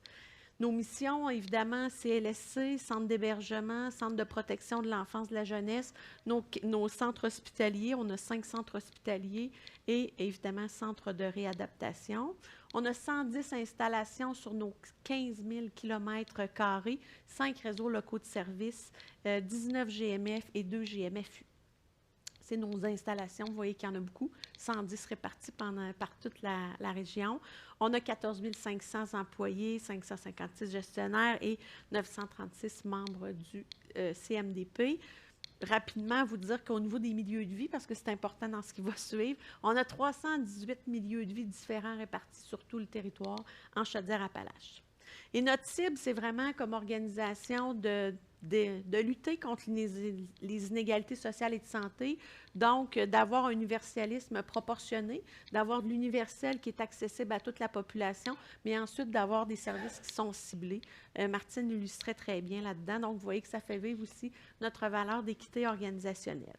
Nos missions, évidemment, CLSC, centre d'hébergement, centre de protection de l'enfance, de la jeunesse, nos centres hospitaliers, on a 5 centres hospitaliers et évidemment, centre de réadaptation. On a 110 installations sur nos 15 000 km², 5 réseaux locaux de services, 19 GMF et 2 GMFU. C'est nos installations. Vous voyez qu'il y en a beaucoup, 110 répartis par toute la région. On a 14 500 employés, 556 gestionnaires et 936 membres du CMDP. Rapidement, vous dire qu'au niveau des milieux de vie, parce que c'est important dans ce qui va suivre, on a 318 milieux de vie différents répartis sur tout le territoire en Chaudière-Appalaches. Et notre cible, c'est vraiment comme organisation de lutter contre les inégalités sociales et de santé, donc d'avoir un universalisme proportionné, d'avoir de l'universel qui est accessible à toute la population, mais ensuite d'avoir des services qui sont ciblés. Martine l'illustrait très bien là-dedans, donc vous voyez que ça fait vivre aussi notre valeur d'équité organisationnelle.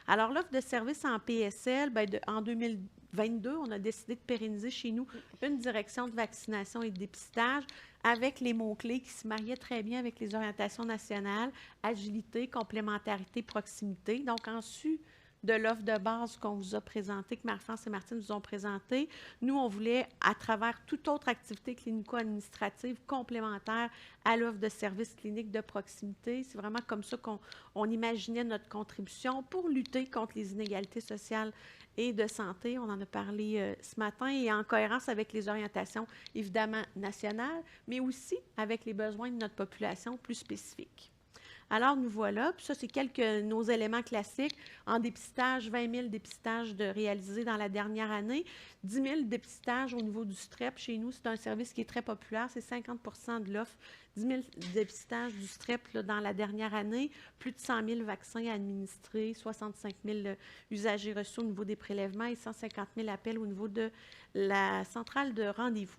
Alors, l'offre de services en PSL, en 2022, on a décidé de pérenniser chez nous une direction de vaccination et de dépistage avec les mots-clés qui se mariaient très bien avec les orientations nationales, agilité, complémentarité, proximité. Donc, en sus de l'offre de base qu'on vous a présentée, que Marie-France et Martine vous ont présentée, nous, on voulait, à travers toute autre activité clinico-administrative complémentaire à l'offre de services cliniques de proximité, c'est vraiment comme ça qu'on imaginait notre contribution pour lutter contre les inégalités sociales et de santé. On en a parlé ce matin et en cohérence avec les orientations, évidemment, nationales, mais aussi avec les besoins de notre population plus spécifiques. Alors, nous voilà. Puis ça, c'est quelques nos éléments classiques. En dépistage, 20 000 dépistages réalisés dans la dernière année. 10 000 dépistages au niveau du strep. Chez nous, c'est un service qui est très populaire. C'est 50 de l'offre. 10 000 dépistages du strep là, dans la dernière année. Plus de 100 000 vaccins administrés. 65 000 usagers reçus au niveau des prélèvements et 150 000 appels au niveau de la centrale de rendez-vous.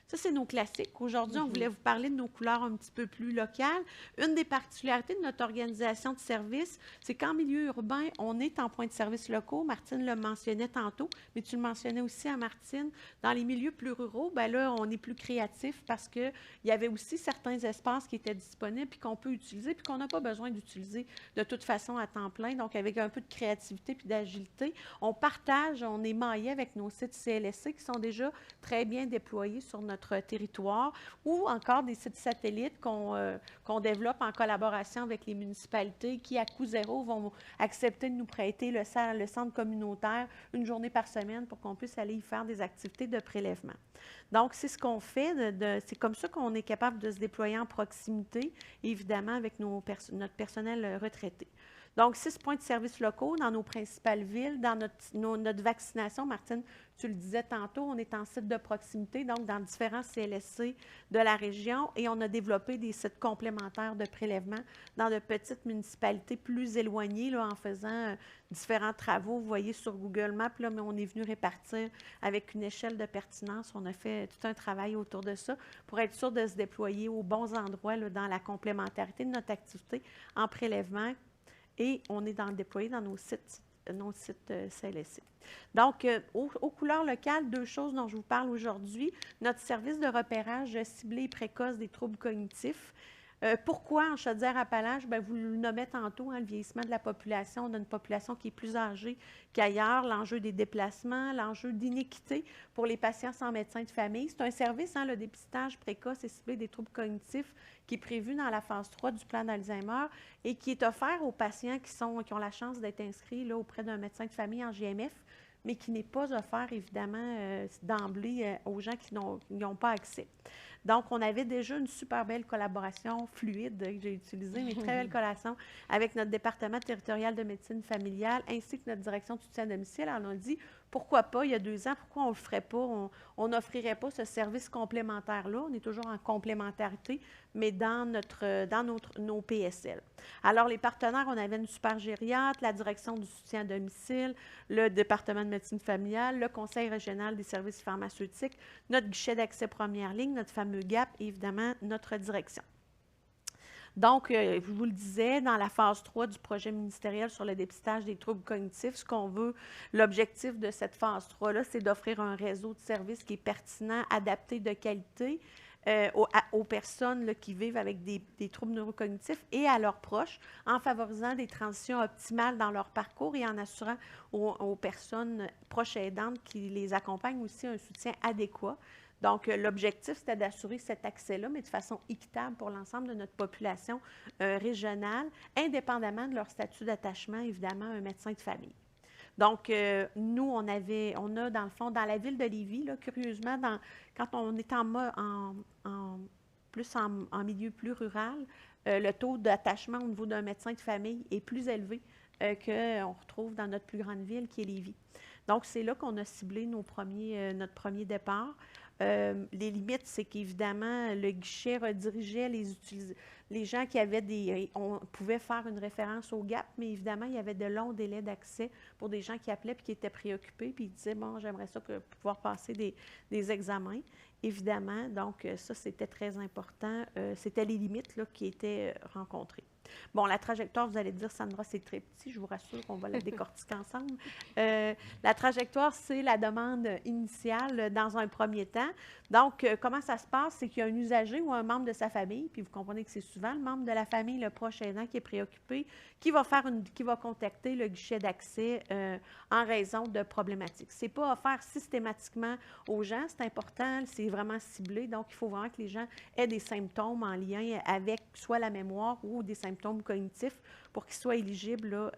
Ça, c'est nos classiques. Aujourd'hui, on voulait vous parler de nos couleurs un petit peu plus locales. Une des particularités de notre organisation de service, c'est qu'en milieu urbain, on est en points de service locaux. Martine le mentionnait tantôt, mais tu le mentionnais aussi à Martine. Dans les milieux plus ruraux, bien là, on est plus créatif parce qu'il y avait aussi certains espaces qui étaient disponibles puis qu'on peut utiliser puis qu'on n'a pas besoin d'utiliser de toute façon à temps plein. Donc, avec un peu de créativité puis d'agilité, on partage, on est maillé avec nos sites CLSC qui sont déjà très bien déployés sur notre territoire ou encore des sites satellites qu'on développe en collaboration avec les municipalités qui, à coût zéro, vont accepter de nous prêter le centre communautaire une journée par semaine pour qu'on puisse aller y faire des activités de prélèvement. Donc, c'est ce qu'on fait. C'est comme ça qu'on est capable de se déployer en proximité, évidemment, avec notre personnel retraité. Donc, 6 points de services locaux dans nos principales villes, dans notre vaccination. Martine, tu le disais tantôt, on est en site de proximité, donc dans différents CLSC de la région, et on a développé des sites complémentaires de prélèvement dans de petites municipalités plus éloignées, là, en faisant différents travaux. Vous voyez sur Google Maps, là, mais on est venu répartir avec une échelle de pertinence. On a fait tout un travail autour de ça pour être sûr de se déployer aux bons endroits là, dans la complémentarité de notre activité en prélèvement. Et on est déployé dans nos sites CLSC. Donc, aux couleurs locales, 2 choses dont je vous parle aujourd'hui. Notre service de repérage ciblé et précoce des troubles cognitifs. Pourquoi en Chaudière-Appalaches? Bien, vous le nommez tantôt, le vieillissement de la population. On a une population qui est plus âgée qu'ailleurs, l'enjeu des déplacements, l'enjeu d'inéquité pour les patients sans médecin de famille. C'est un service, le dépistage précoce et ciblé des troubles cognitifs, qui est prévu dans la phase 3 du plan d'Alzheimer et qui est offert aux patients qui ont la chance d'être inscrits là, auprès d'un médecin de famille en GMF, mais qui n'est pas offert, évidemment, d'emblée aux gens qui n'y ont pas accès. Donc, on avait déjà une super belle collaboration fluide, que j'ai utilisée, mais très belle collaboration avec notre département territorial de médecine familiale ainsi que notre direction de soutien à domicile. Alors, on a dit, pourquoi pas, il y a 2 ans, pourquoi on ne le ferait pas, on n'offrirait pas ce service complémentaire-là. On est toujours en complémentarité, mais dans nos PSL. Alors, les partenaires, on avait une super gériatre, la direction du soutien à domicile, le département de médecine familiale, le conseil régional des services pharmaceutiques, notre guichet d'accès première ligne, notre fameux GAP et évidemment notre direction. Donc, je vous le disais, dans la phase 3 du projet ministériel sur le dépistage des troubles cognitifs, ce qu'on veut, l'objectif de cette phase 3-là, c'est d'offrir un réseau de services qui est pertinent, adapté, de qualité aux personnes là, qui vivent avec des troubles neurocognitifs et à leurs proches, en favorisant des transitions optimales dans leur parcours et en assurant aux personnes proches aidantes qui les accompagnent aussi un soutien adéquat. Donc, l'objectif, c'était d'assurer cet accès-là, mais de façon équitable pour l'ensemble de notre population régionale, indépendamment de leur statut d'attachement, évidemment, à un médecin de famille. Donc, nous, on a, dans le fond, dans la ville de Lévis, là, curieusement, quand on est plus en milieu plus rural, le taux d'attachement au niveau d'un médecin de famille est plus élevé qu'on retrouve dans notre plus grande ville, qui est Lévis. Donc, c'est là qu'on a ciblé notre premier départ. Les limites, c'est qu'évidemment, le guichet redirigeait les gens qui avaient on pouvait faire une référence au GAP, mais évidemment, il y avait de longs délais d'accès pour des gens qui appelaient et qui étaient préoccupés, puis ils disaient, bon, j'aimerais ça pouvoir passer des examens. Évidemment, donc ça, c'était très important. C'était les limites là, qui étaient rencontrées. Bon, la trajectoire, vous allez dire, Sandra, c'est très petit, je vous rassure qu'on va la décortiquer ensemble. La trajectoire, c'est la demande initiale dans un premier temps. Donc, comment ça se passe? C'est qu'il y a un usager ou un membre de sa famille, puis vous comprenez que c'est souvent le membre de la famille, le proche aidant qui est préoccupé, qui va contacter le guichet d'accès en raison de problématiques. Ce n'est pas offert systématiquement aux gens, c'est important, c'est vraiment ciblé, donc il faut vraiment que les gens aient des symptômes en lien avec soit la mémoire ou des symptômes cognitifs pour qu'ils soient éligibles là,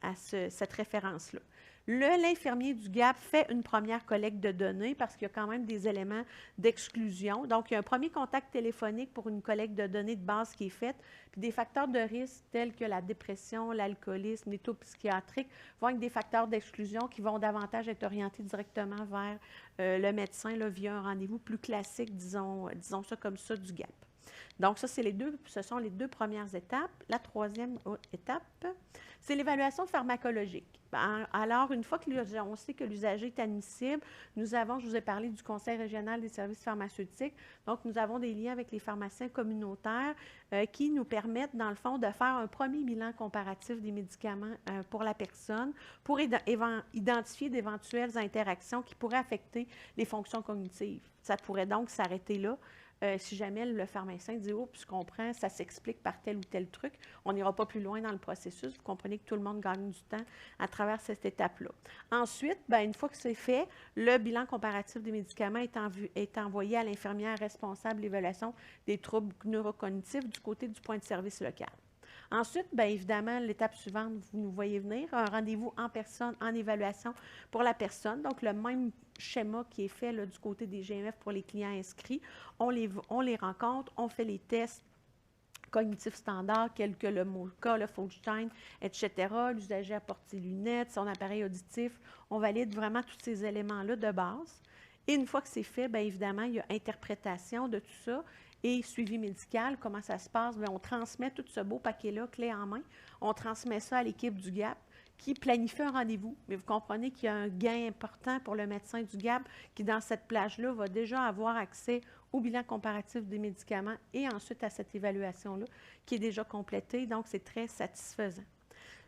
à cette référence-là. L'infirmier du GAP fait une première collecte de données parce qu'il y a quand même des éléments d'exclusion. Donc, il y a un premier contact téléphonique pour une collecte de données de base qui est faite, puis des facteurs de risque tels que la dépression, l'alcoolisme, les troubles psychiatriques vont être des facteurs d'exclusion qui vont davantage être orientés directement vers le médecin là, via un rendez-vous plus classique, disons ça comme ça, du GAP. Donc, ça, ce sont les deux premières étapes. La troisième étape, c'est l'évaluation pharmacologique. Alors, une fois on sait que l'usager est admissible, nous avons, je vous ai parlé du Conseil régional des services pharmaceutiques, donc nous avons des liens avec les pharmaciens communautaires qui nous permettent, dans le fond, de faire un premier bilan comparatif des médicaments pour la personne, pour identifier d'éventuelles interactions qui pourraient affecter les fonctions cognitives. Ça pourrait donc s'arrêter là. Si jamais le pharmacien dit « Oh, puis je comprends, ça s'explique par tel ou tel truc », on n'ira pas plus loin dans le processus. Vous comprenez que tout le monde gagne du temps à travers cette étape-là. Ensuite, une fois que c'est fait, le bilan comparatif des médicaments est envoyé à l'infirmière responsable de l'évaluation des troubles neurocognitifs du côté du point de service local. Ensuite, évidemment, l'étape suivante, vous nous voyez venir, un rendez-vous en personne, en évaluation pour la personne. Donc, le même schéma qui est fait là, du côté des GMF pour les clients inscrits. On les rencontre, on fait les tests cognitifs standards, tels que le MOCA, le Folstein, etc. L'usager apporte ses lunettes, son appareil auditif. On valide vraiment tous ces éléments-là de base. Et une fois que c'est fait, évidemment, il y a interprétation de tout ça et suivi médical. Comment ça se passe? On transmet tout ce beau paquet-là, clé en main. On transmet ça à l'équipe du GAP qui planifie un rendez-vous. Mais vous comprenez qu'il y a un gain important pour le médecin du GAP qui, dans cette plage-là, va déjà avoir accès au bilan comparatif des médicaments et ensuite à cette évaluation-là qui est déjà complétée. Donc, c'est très satisfaisant.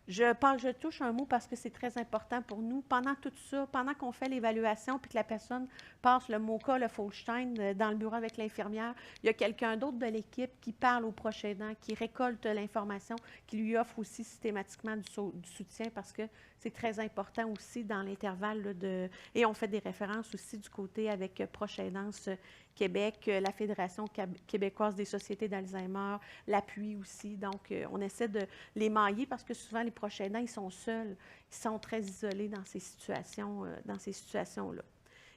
Je touche un mot parce que c'est très important pour nous. Pendant tout ça, pendant qu'on fait l'évaluation puis que la personne passe le MOCA, le Folstein dans le bureau avec l'infirmière, il y a quelqu'un d'autre de l'équipe qui parle au proche aidant, qui récolte l'information, qui lui offre aussi systématiquement du soutien parce que c'est très important aussi dans l'intervalle et on fait des références aussi du côté avec Proche Aidance Québec, la Fédération québécoise des sociétés d'Alzheimer, l'appui aussi. Donc, on essaie de les mailler parce que souvent, les proches aidants, ils sont seuls, ils sont très isolés dans ces situations-là.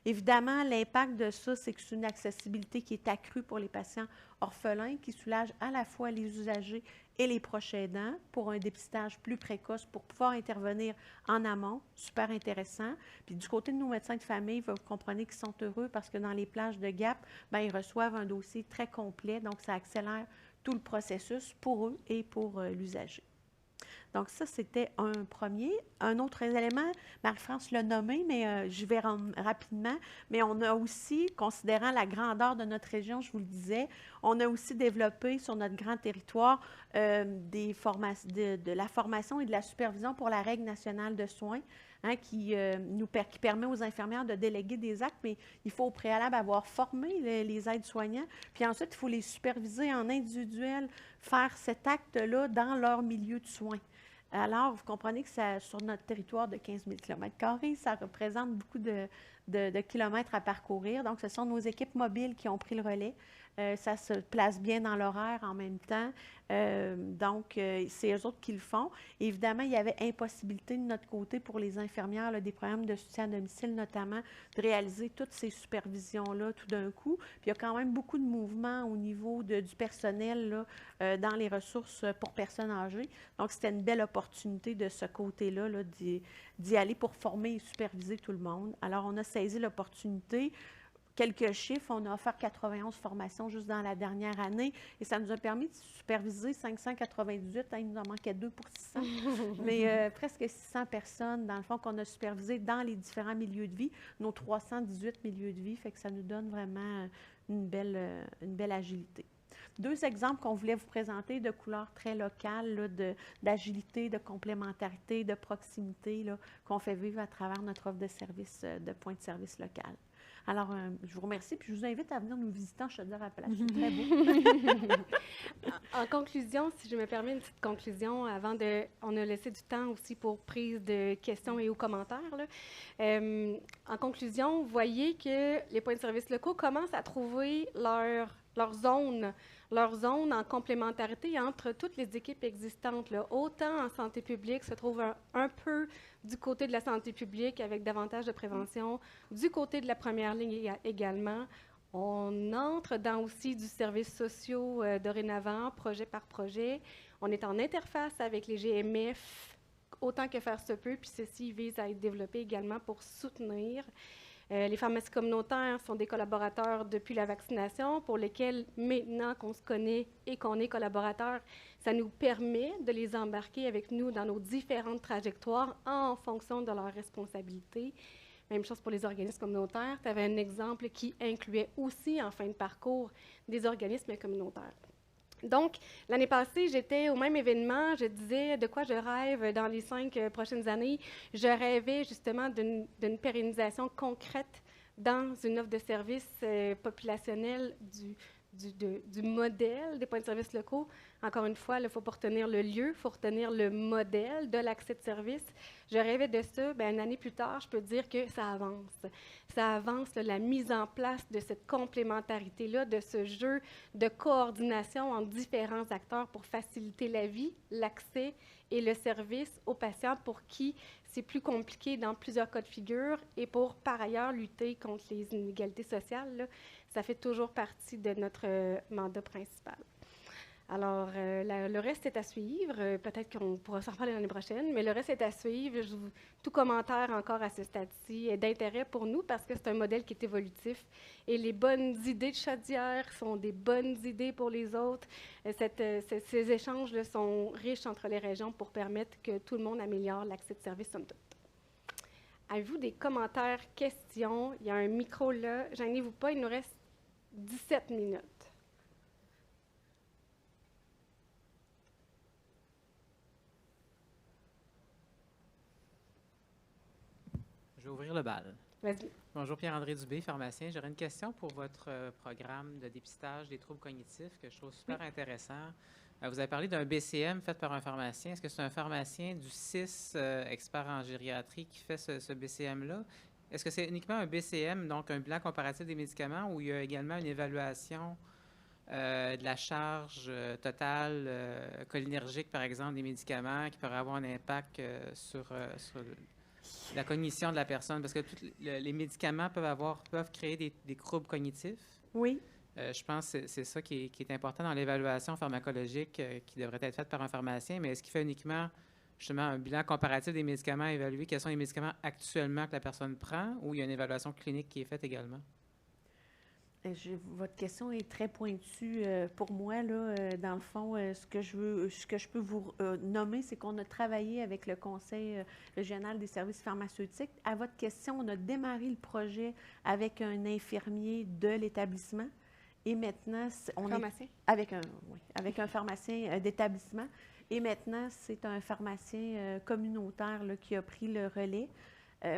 Évidemment, l'impact de ça, c'est que c'est une accessibilité qui est accrue pour les patients orphelins, qui soulage à la fois les usagers et les proches aidants pour un dépistage plus précoce, pour pouvoir intervenir en amont. Super intéressant. Puis du côté de nos médecins de famille, vous comprenez qu'ils sont heureux parce que dans les plages de GAP, ils reçoivent un dossier très complet. Donc, ça accélère tout le processus pour eux et pour l'usager. Donc, ça, c'était un premier. Un autre élément, Marie-France l'a nommé, mais je vais rapidement, mais on a aussi, considérant la grandeur de notre région, je vous le disais, on a aussi développé sur notre grand territoire de la formation et de la supervision pour la règle nationale de soins, qui permet aux infirmières de déléguer des actes, mais il faut au préalable avoir formé les aides-soignants, puis ensuite, il faut les superviser en individuel, faire cet acte-là dans leur milieu de soins. Alors, vous comprenez que sur notre territoire de 15 000 km², ça représente beaucoup de kilomètres à parcourir. Donc, ce sont nos équipes mobiles qui ont pris le relais Ça se place bien dans l'horaire en même temps. Donc, c'est eux autres qui le font. Évidemment, il y avait impossibilité de notre côté pour les infirmières, là, des programmes de soutien à domicile notamment, de réaliser toutes ces supervisions-là tout d'un coup. Puis il y a quand même beaucoup de mouvements au niveau du personnel là, dans les ressources pour personnes âgées. Donc, c'était une belle opportunité de ce côté-là, là, d'y aller pour former et superviser tout le monde. Alors, on a saisi l'opportunité. Quelques chiffres, on a offert 91 formations juste dans la dernière année et ça nous a permis de superviser 598, il nous en manquait 2 pour 600, mais presque 600 personnes, dans le fond, qu'on a supervisées dans les différents milieux de vie, nos 318 milieux de vie, fait que ça nous donne vraiment une belle agilité. 2 exemples qu'on voulait vous présenter de couleurs très locales, là, d'agilité, de complémentarité, de proximité, là, qu'on fait vivre à travers notre offre de service, de points de service local. Alors, je vous remercie, puis je vous invite à venir nous visiter en Chaudière-Appalaches. C'est très beau. En conclusion, si je me permets une petite conclusion, on a laissé du temps aussi pour prise de questions et aux commentaires, là. En conclusion, vous voyez que les points de service locaux commencent à trouver leur zone en complémentarité entre toutes les équipes existantes, là. Autant en santé publique se trouve un peu du côté de la santé publique avec davantage de prévention, du côté de la première ligne également. On entre dans aussi du service social dorénavant, projet par projet. On est en interface avec les GMF autant que faire se peut, puis ceci vise à être développé également pour soutenir. Les pharmacies communautaires sont des collaborateurs depuis la vaccination pour lesquels, maintenant qu'on se connaît et qu'on est collaborateurs, ça nous permet de les embarquer avec nous dans nos différentes trajectoires en fonction de leurs responsabilités. Même chose pour les organismes communautaires. Tu avais un exemple qui incluait aussi, en fin de parcours, des organismes communautaires. Donc, l'année passée, j'étais au même événement. Je disais de quoi je rêve dans les 5 prochaines années. Je rêvais justement d'une pérennisation concrète dans une offre de services populationnelle du modèle des points de services locaux. Encore une fois, il ne faut pas retenir le lieu, il faut retenir le modèle de l'accès de service. Je rêvais de ça. Bien, une année plus tard, je peux dire que ça avance. Ça avance, là, la mise en place de cette complémentarité-là, de ce jeu de coordination entre différents acteurs pour faciliter la vie, l'accès et le service aux patients pour qui c'est plus compliqué dans plusieurs cas de figure et pour, par ailleurs, lutter contre les inégalités sociales. Là, ça fait toujours partie de notre mandat principal. Alors, le reste est à suivre. Peut-être qu'on pourra s'en reparler l'année prochaine, mais le reste est à suivre. Tout commentaire encore à ce stade-ci est d'intérêt pour nous parce que c'est un modèle qui est évolutif. Et les bonnes idées de Chaudière sont des bonnes idées pour les autres. Ces échanges là, sont riches entre les régions pour permettre que tout le monde améliore l'accès de services, somme toute. Avez-vous des commentaires, questions? Il y a un micro là. Gênez-vous pas, il nous reste 17 minutes. Je vais ouvrir le bal. Vas-y. Bonjour, Pierre-André Dubé, pharmacien. J'aurais une question pour votre programme de dépistage des troubles cognitifs que je trouve super intéressant. Vous avez parlé d'un BCM fait par un pharmacien. Est-ce que c'est un pharmacien du CIS, expert en gériatrie, qui fait ce BCM-là? Est-ce que c'est uniquement un BCM, donc un bilan comparatif des médicaments, ou il y a également une évaluation de la charge totale cholinergique, par exemple, des médicaments qui pourraient avoir un impact sur la cognition de la personne? Parce que les médicaments peuvent créer des troubles cognitifs. Oui. Je pense que c'est ça qui est important dans l'évaluation pharmacologique qui devrait être faite par un pharmacien. Mais est-ce qu'il fait uniquement, justement, un bilan comparatif des médicaments à évaluer quels sont les médicaments actuellement que la personne prend, ou il y a une évaluation clinique qui est faite également? Votre question est très pointue pour moi. Là, dans le fond, ce que je peux vous nommer, c'est qu'on a travaillé avec le Conseil régional des services pharmaceutiques. À votre question, on a démarré le projet avec un infirmier de l'établissement. Et maintenant, avec un pharmacien d'établissement. Et maintenant, c'est un pharmacien communautaire là, qui a pris le relais.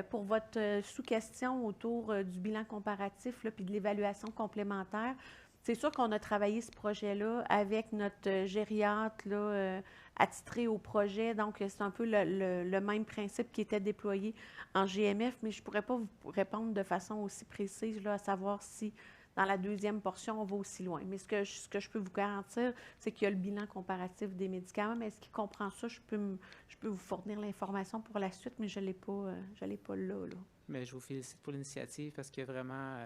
Pour votre sous-question autour du bilan comparatif puis de l'évaluation complémentaire, c'est sûr qu'on a travaillé ce projet-là avec notre gériatre là, attitré au projet. Donc, c'est un peu le même principe qui était déployé en GMF, mais je ne pourrais pas vous répondre de façon aussi précise là, à savoir si dans la deuxième portion, on va aussi loin. Mais ce que je peux vous garantir, c'est qu'il y a le bilan comparatif des médicaments. Mais est-ce qu'il comprend ça? Je peux vous fournir l'information pour la suite, mais je ne l'ai pas là. Mais je vous félicite pour l'initiative parce qu'il y a vraiment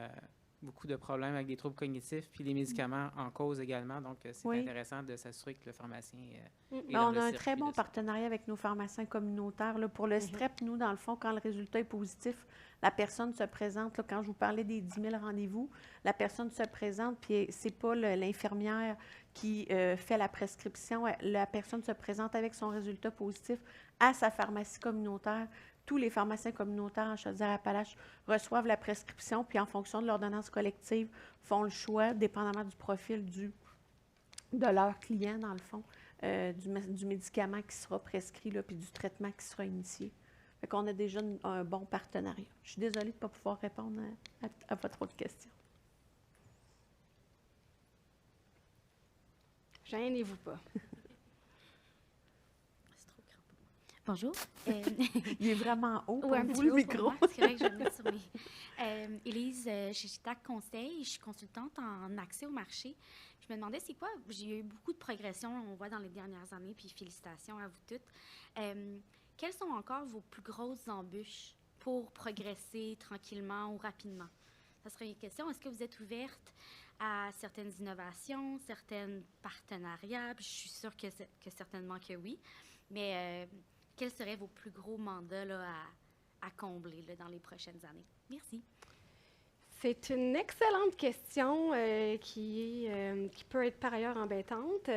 beaucoup de problèmes avec des troubles cognitifs, puis les médicaments en cause également. Donc, c'est intéressant de s'assurer que le pharmacien est dans On le a un circuit très bon de ça. partenariat avec nos pharmaciens communautaires. Là. Pour le strep, nous, dans le fond, quand le résultat est positif, la personne se présente. Là, quand je vous parlais des 10 000 rendez-vous, la personne se présente, puis c'est pas l'infirmière qui fait la prescription. La personne se présente avec son résultat positif à sa pharmacie communautaire. Tous les pharmaciens communautaires en Chaudière-Appalaches reçoivent la prescription, puis en fonction de l'ordonnance collective, font le choix, dépendamment du profil de leur client, dans le fond, du médicament qui sera prescrit, là, puis du traitement qui sera initié. Fait qu'on a déjà un bon partenariat. Je suis désolée de ne pas pouvoir répondre à votre autre question. Gênez-vous pas. Bonjour. Il est vraiment haut pour Oui, un vous, petit le peu micro. pour moi. C'est vrai que je vais le mettre sur mes... Élise, chez TAC Conseil, je suis consultante en accès au marché. Je me demandais, c'est quoi? J'ai eu beaucoup de progression, on voit dans les dernières années, puis félicitations à vous toutes. Quelles sont encore vos plus grosses embûches pour progresser tranquillement ou rapidement? Ça serait une question. Est-ce que vous êtes ouverte à certaines innovations, certains partenariats? Je suis sûre que certainement que oui. Mais quels seraient vos plus gros mandats là, à combler là, dans les prochaines années? Merci. C'est une excellente question qui peut être par ailleurs embêtante.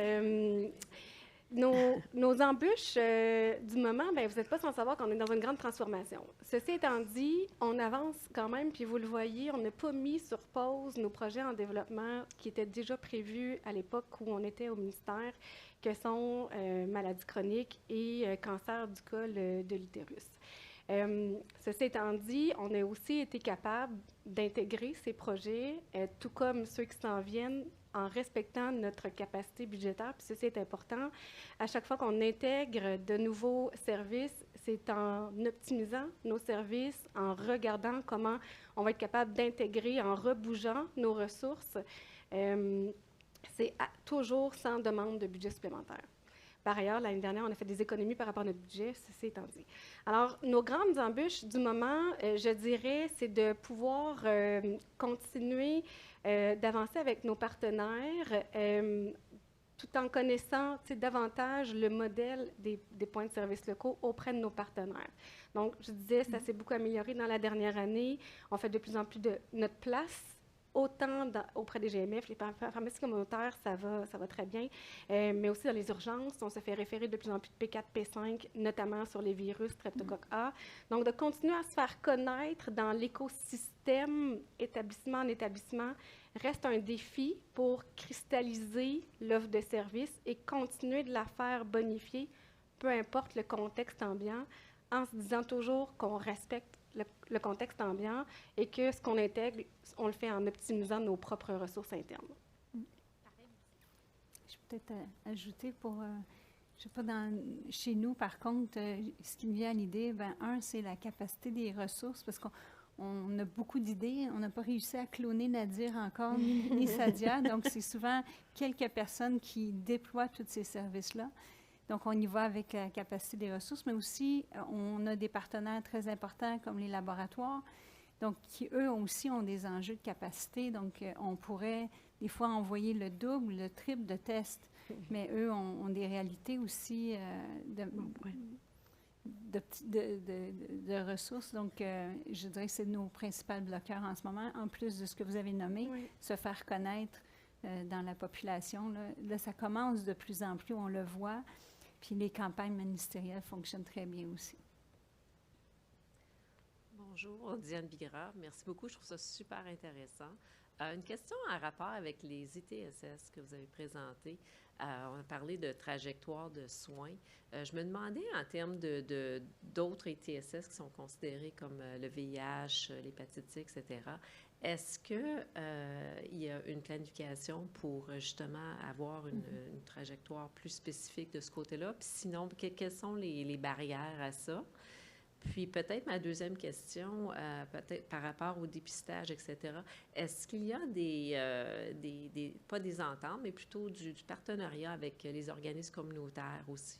Nos embûches du moment, bien, vous n'êtes pas sans savoir qu'on est dans une grande transformation. Ceci étant dit, on avance quand même, puis vous le voyez, on n'a pas mis sur pause nos projets en développement qui étaient déjà prévus à l'époque où on était au ministère, que sont maladies chroniques et cancer du col de l'utérus. Ceci étant dit, on a aussi été capable d'intégrer ces projets, tout comme ceux qui s'en viennent, en respectant notre capacité budgétaire. Puis ceci est important. À chaque fois qu'on intègre de nouveaux services, c'est en optimisant nos services, en regardant comment on va être capable d'intégrer, en rebougeant nos ressources. C'est toujours sans demande de budget supplémentaire. Par ailleurs, l'année dernière, on a fait des économies par rapport à notre budget, ceci étant dit. Alors, nos grandes embûches du moment, je dirais, c'est de pouvoir continuer d'avancer avec nos partenaires tout en connaissant davantage le modèle des points de services locaux auprès de nos partenaires. Donc, je disais, ça s'est beaucoup amélioré dans la dernière année. On fait de plus en plus de notre place, autant auprès des GMF, les pharmacies communautaires, ça va très bien, mais aussi dans les urgences, on se fait référer de plus en plus de P4, P5, notamment sur les virus streptocoque A. Donc, de continuer à se faire connaître dans l'écosystème établissement en établissement reste un défi pour cristalliser l'offre de services et continuer de la faire bonifier, peu importe le contexte ambiant, en se disant toujours qu'on respecte le contexte ambiant et que ce qu'on intègre, on le fait en optimisant nos propres ressources internes. Je peux peut-être ajouter pour, je sais pas, chez nous, par contre, ce qui me vient à l'idée, c'est la capacité des ressources, parce qu'on a beaucoup d'idées, on n'a pas réussi à cloner Nadir encore, ni Sadia, donc c'est souvent quelques personnes qui déploient tous ces services-là. Donc, on y va avec la capacité des ressources, mais aussi, on a des partenaires très importants comme les laboratoires, donc qui, eux aussi, ont des enjeux de capacité. Donc, on pourrait, des fois, envoyer le double, le triple de tests, mais eux ont des réalités aussi de ressources. Donc, je dirais que c'est nos principaux bloqueurs en ce moment, en plus de ce que vous avez nommé, se faire connaître dans la population. Là, ça commence de plus en plus, on le voit. Puis les campagnes ministérielles fonctionnent très bien aussi. Bonjour, Diane Bigrard. Merci beaucoup. Je trouve ça super intéressant. Une question en rapport avec les ITSS que vous avez présentés. On a parlé de trajectoire de soins. Je me demandais, en termes d'autres ITSS qui sont considérés comme le VIH, l'hépatite C, etc., est-ce qu'il y a une planification pour justement avoir une trajectoire plus spécifique de ce côté-là? Puis sinon, quelles sont les barrières à ça? Puis peut-être ma deuxième question, peut-être par rapport au dépistage, etc. Est-ce qu'il y a pas des ententes, mais plutôt du partenariat avec les organismes communautaires aussi?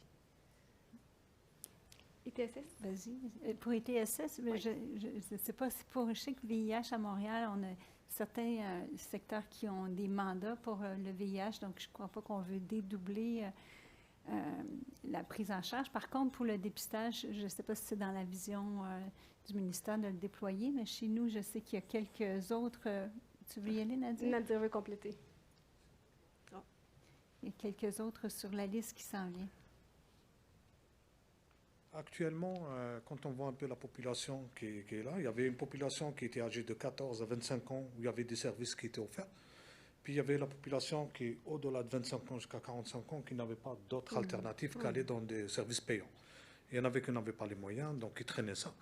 ITSS? Vas-y. Pour ITSS, Oui. je ne sais pas si pour, je sais que VIH à Montréal, on a certains secteurs qui ont des mandats pour le VIH, donc je ne crois pas qu'on veut dédoubler la prise en charge. Par contre, pour le dépistage, je ne sais pas si c'est dans la vision du ministère de le déployer, mais chez nous, je sais qu'il y a quelques autres. Tu veux y aller, Nadia? Nadia veut compléter. Il y a quelques autres sur la liste qui s'en vient. Actuellement, quand on voit un peu la population qui est là, il y avait une population qui était âgée de 14 à 25 ans où il y avait des services qui étaient offerts. Puis il y avait la population qui est au-delà de 25 ans jusqu'à 45 ans qui n'avait pas d'autres alternatives qu'aller dans des services payants. Il y en avait qui n'avaient pas les moyens, donc ils traînaient ça.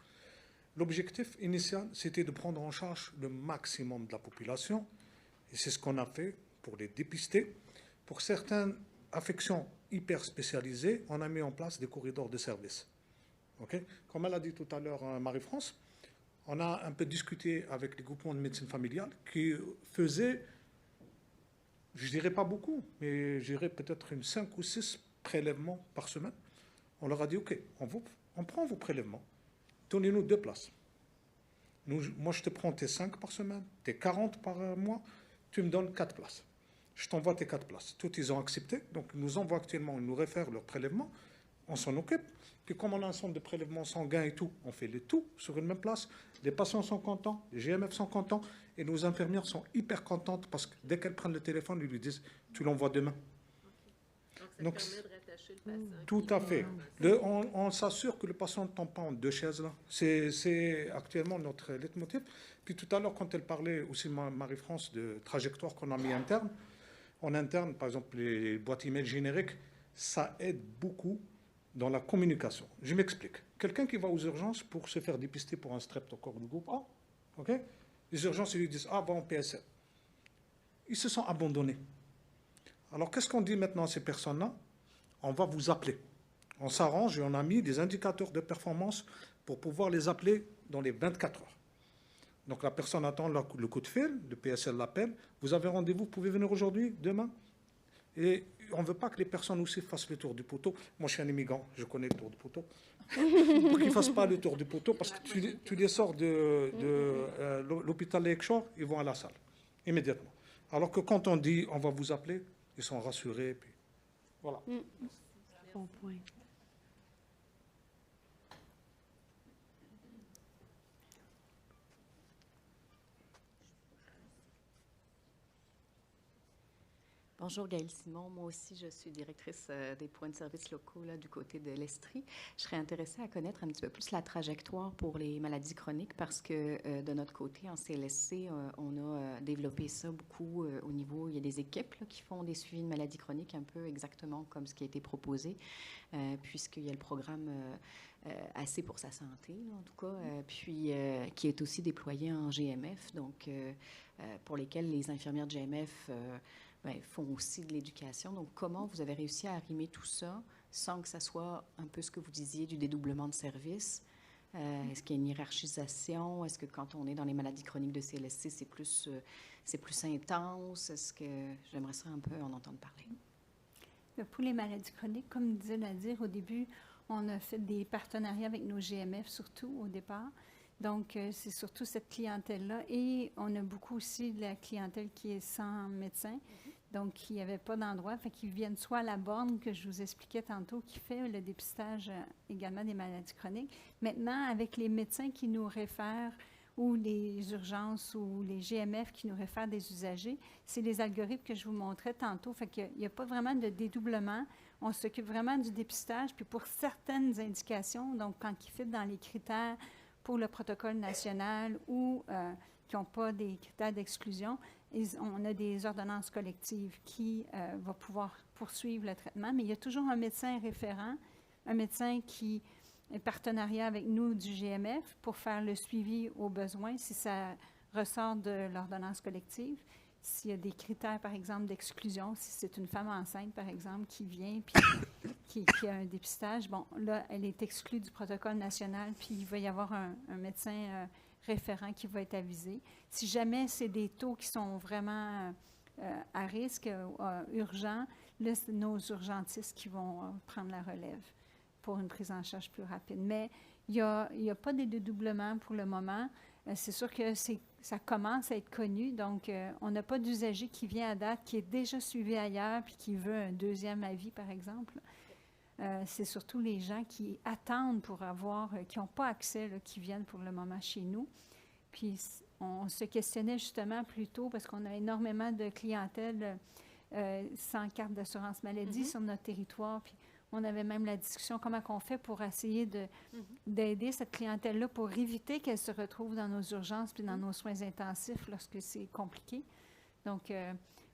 L'objectif initial, c'était de prendre en charge le maximum de la population. Et c'est ce qu'on a fait pour les dépister. Pour certaines affections hyper spécialisées, on a mis en place des corridors de services. Okay? Comme elle a dit tout à l'heure Marie-France, on a un peu discuté avec les groupements de médecine familiale qui faisaient, je dirais pas beaucoup, mais je dirais peut-être 5 ou 6 prélèvements par semaine. On leur a dit, OK, on prend vos prélèvements, donnez-nous 2 places. Moi, je te prends tes 5 par semaine, tes 40 par mois, tu me donnes 4 places. Je t'envoie tes 4 places. Tous, ils ont accepté, donc ils nous envoient actuellement, ils nous réfèrent leurs prélèvements, on s'en occupe. Puis comme on a un centre de prélèvement sanguin et tout, on fait le tout sur une même place. Les patients sont contents, les GMF sont contents, et nos infirmières sont hyper contentes parce que dès qu'elles prennent le téléphone, ils lui disent « tu l'envoies demain ». Donc, ça permet de rattacher le patient. Tout à fait. On s'assure que le patient ne tombe pas en 2 chaises là. C'est actuellement notre leitmotiv. Puis tout à l'heure, quand elle parlait aussi, Marie-France, de trajectoire qu'on a mis interne, en interne, par exemple, les boîtes email génériques, ça aide beaucoup dans la communication. Je m'explique. Quelqu'un qui va aux urgences pour se faire dépister pour un streptocoque du groupe A, ok? Les urgences, ils lui disent « Ah, va en PSL ». Ils se sont abandonnés. Alors, qu'est-ce qu'on dit maintenant à ces personnes-là? On va vous appeler. On s'arrange et on a mis des indicateurs de performance pour pouvoir les appeler dans les 24 heures. Donc, la personne attend le coup de fil, le PSL l'appelle. Vous avez rendez-vous, vous pouvez venir aujourd'hui, demain? Et on ne veut pas que les personnes aussi fassent le tour du poteau. Moi, je suis un immigrant, je connais le tour du poteau. Pour qu'ils ne fassent pas le tour du poteau, parce que tu les sors de l'hôpital Lakeshore, ils vont à la salle, immédiatement. Alors que quand on dit « on va vous appeler », ils sont rassurés. Puis voilà. Bon point. Bonjour Gaëlle Simon, moi aussi je suis directrice des points de service locaux là, du côté de l'Estrie. Je serais intéressée à connaître un petit peu plus la trajectoire pour les maladies chroniques parce que de notre côté en CLSC, on a développé ça beaucoup au niveau, il y a des équipes là, qui font des suivis de maladies chroniques un peu exactement comme ce qui a été proposé puisqu'il y a le programme Assez pour sa santé, là, en tout cas, puis qui est aussi déployé en GMF, donc pour lesquels les infirmières de GMF font aussi de l'éducation. Donc, comment vous avez réussi à arrimer tout ça sans que ça soit un peu ce que vous disiez du dédoublement de services? Est-ce qu'il y a une hiérarchisation? Est-ce que quand on est dans les maladies chroniques de CLSC, c'est plus intense? Est-ce que j'aimerais ça un peu en entendre parler? Pour les maladies chroniques, comme disait Nadir au début, on a fait des partenariats avec nos GMF, surtout au départ. Donc, c'est surtout cette clientèle-là. Et on a beaucoup aussi de la clientèle qui est sans médecin, donc qui n'avait pas d'endroit. Fait qu'ils viennent soit à la borne, que je vous expliquais tantôt, qui fait le dépistage également des maladies chroniques. Maintenant, avec les médecins qui nous réfèrent, ou les urgences, ou les GMF qui nous réfèrent des usagers, c'est les algorithmes que je vous montrais tantôt. Fait qu'il n'y a pas vraiment de dédoublement. On s'occupe vraiment du dépistage. Puis pour certaines indications, donc quand ils fit dans les critères pour le protocole national ou qui n'ont pas des critères d'exclusion, on a des ordonnances collectives qui vont pouvoir poursuivre le traitement, mais il y a toujours un médecin référent, un médecin qui est partenariat avec nous du GMF pour faire le suivi aux besoins si ça ressort de l'ordonnance collective. s'il y a des critères, par exemple, d'exclusion, si c'est une femme enceinte, par exemple, qui vient puis qui a un dépistage, bon, là, elle est exclue du protocole national, puis il va y avoir un médecin référent qui va être avisé. Si jamais c'est des taux qui sont vraiment à risque, urgents, là, c'est nos urgentistes qui vont prendre la relève pour une prise en charge plus rapide. Mais il n'y a pas de dédoublement pour le moment. C'est sûr que ça commence à être connu, donc on n'a pas d'usager qui vient à date, qui est déjà suivi ailleurs, puis qui veut un deuxième avis, par exemple. C'est surtout les gens qui attendent pour avoir, qui n'ont pas accès, là, qui viennent pour le moment chez nous. Puis on se questionnait justement plus tôt, parce qu'on a énormément de clientèle sans carte d'assurance maladie sur notre territoire, puis on avait même la discussion, comment on fait pour essayer d'aider cette clientèle-là pour éviter qu'elle se retrouve dans nos urgences puis dans nos soins intensifs lorsque c'est compliqué. Donc,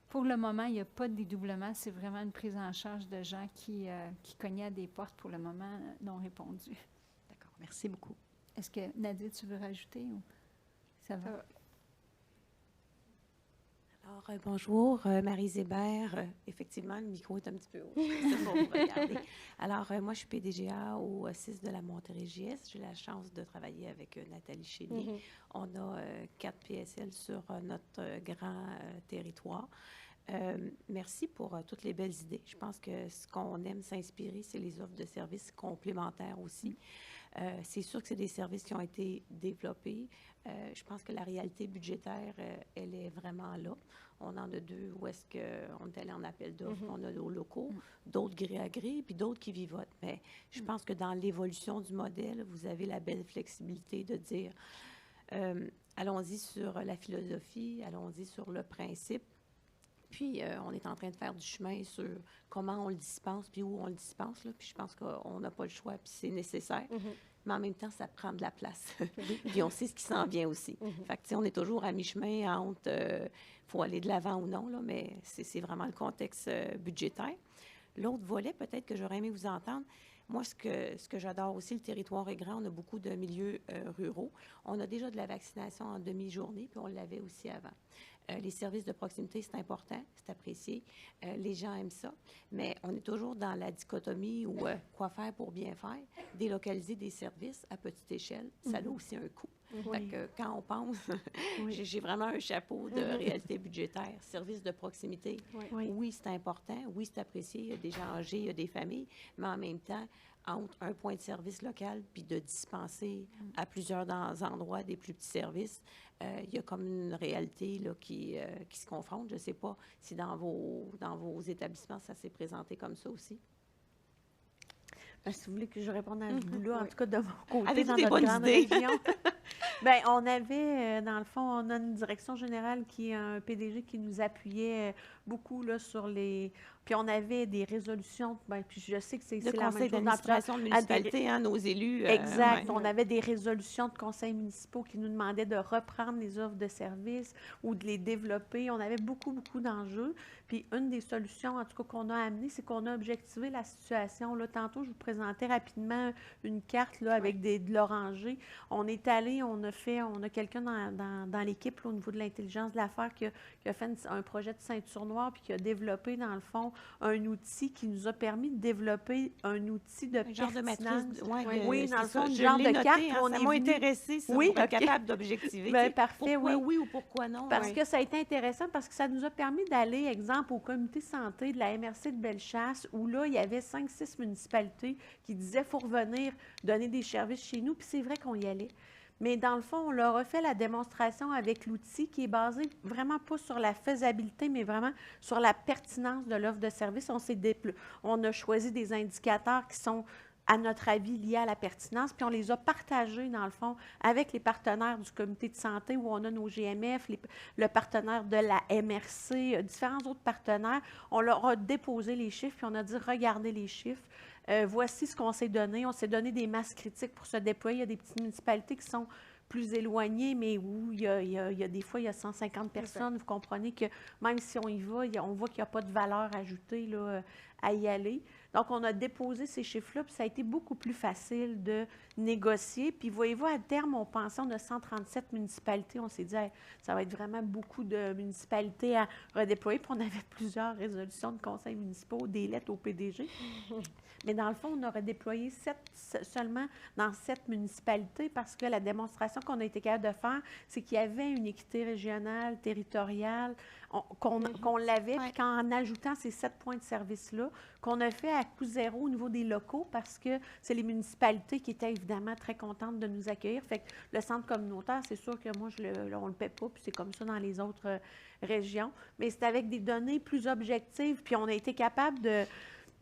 pour le moment, il n'y a pas de dédoublement. C'est vraiment une prise en charge de gens qui cognaient à des portes pour le moment non répondues. D'accord. Merci beaucoup. Est-ce que, Nadia, tu veux rajouter ou ça va? Alors, bonjour, Marie Zébert. Effectivement, le micro est un petit peu haut. C'est pour vous regarder. Alors, moi, je suis PDGA au 6 de la Montérégie-Est. J'ai la chance de travailler avec Nathalie Chénier. On a 4 PSL sur notre grand territoire. Merci pour toutes les belles idées. Je pense que ce qu'on aime s'inspirer, c'est les offres de services complémentaires aussi. C'est sûr que c'est des services qui ont été développés. Je pense que la réalité budgétaire, elle est vraiment là. On en a 2 où est-ce qu'on est allé en appel d'offres. On a nos locaux, d'autres gré à gré, puis d'autres qui vivotent. Mais je pense que dans l'évolution du modèle, vous avez la belle flexibilité de dire allons-y sur la philosophie, allons-y sur le principe. Puis, on est en train de faire du chemin sur comment on le dispense, puis où on le dispense. Là. Puis, je pense qu'on n'a pas le choix, puis c'est nécessaire. Mais en même temps, ça prend de la place. Puis, on sait ce qui s'en vient aussi. Fait que, tu sais, on est toujours à mi-chemin entre faut aller de l'avant ou non, là, mais c'est vraiment le contexte budgétaire. L'autre volet, peut-être que j'aurais aimé vous entendre, moi, ce que j'adore aussi, le territoire est grand, on a beaucoup de milieux ruraux. On a déjà de la vaccination en demi-journée, puis on l'avait aussi avant. Les services de proximité, c'est important, c'est apprécié. Les gens aiment ça. Mais on est toujours dans la dichotomie où quoi faire pour bien faire. Délocaliser des services à petite échelle, ça a aussi un coût. Fait que quand on pense, j'ai vraiment un chapeau de réalité budgétaire. Services de proximité, oui, c'est important, oui, c'est apprécié. Il y a des gens âgés, il y a des familles, mais en même temps, entre un point de service local puis de dispenser à plusieurs endroits des plus petits services, il y a comme une réalité là, qui se confronte. Je ne sais pas si dans vos établissements, ça s'est présenté comme ça aussi. Si vous voulez que je réponde à ce bout-là, en tout cas de mon côté, avez-vous dans des notre bonnes grande idées? région. Bien, on avait, dans le fond, on a une direction générale qui est un PDG qui nous appuyait beaucoup là, sur les... Puis on avait des résolutions, bien, puis je sais que c'est Le la même conseil chose d'administration de municipalité, hein, nos élus. Exact. On avait des résolutions de conseils municipaux qui nous demandaient de reprendre les offres de services ou de les développer. On avait beaucoup, beaucoup d'enjeux. Puis une des solutions, en tout cas, qu'on a amenées, c'est qu'on a objectivé la situation. Là, tantôt, je vous présentais rapidement une carte là, avec de l'oranger. On est allé, on a quelqu'un dans l'équipe là, au niveau de l'intelligence de l'affaires qui a fait un projet de ceinture noire puis qui a développé, dans le fond, un outil qui nous a permis de développer un outil de genre de matrice. Oui, dans le fond, un genre de carte. Hein, ça m'a intéressé, ça, oui, pour être capable d'objectiver. Bien, parfait, pourquoi oui ou pourquoi non. Parce que ça a été intéressant, parce que ça nous a permis d'aller, exemple, au comité santé de la MRC de Bellechasse, où là, il y avait 5-6 municipalités qui disaient qu'il faut revenir donner des services chez nous, puis c'est vrai qu'on y allait. Mais dans le fond, on leur a fait la démonstration avec l'outil qui est basé vraiment pas sur la faisabilité, mais vraiment sur la pertinence de l'offre de service. On a choisi des indicateurs qui sont, à notre avis, liés à la pertinence, puis on les a partagés, dans le fond, avec les partenaires du comité de santé, où on a nos GMF, le partenaire de la MRC, différents autres partenaires. On leur a déposé les chiffres, puis on a dit, regardez les chiffres. Voici ce qu'on s'est donné. On s'est donné des masses critiques pour se déployer. Il y a des petites municipalités qui sont plus éloignées, mais où il y a des fois, il y a 150 personnes. Vous comprenez que même si on y va, on voit qu'il n'y a pas de valeur ajoutée là, à y aller. Donc, on a déposé ces chiffres-là, puis ça a été beaucoup plus facile de négocier. Puis, voyez-vous, à terme, on pensait, on a 137 municipalités. On s'est dit, hey, ça va être vraiment beaucoup de municipalités à redéployer. Puis, on avait plusieurs résolutions de conseils municipaux, des lettres au PDG. Mais dans le fond, on aurait déployé seulement dans 7 municipalités parce que la démonstration qu'on a été capable de faire, c'est qu'il y avait une équité régionale, territoriale, qu'on l'avait, puis qu'en ajoutant ces 7 points de service-là, qu'on a fait à coût zéro au niveau des locaux parce que c'est les municipalités qui étaient évidemment très contentes de nous accueillir. Fait que le centre communautaire, c'est sûr que moi, on ne le paie pas, puis c'est comme ça dans les autres régions. Mais c'est avec des données plus objectives, puis on a été capable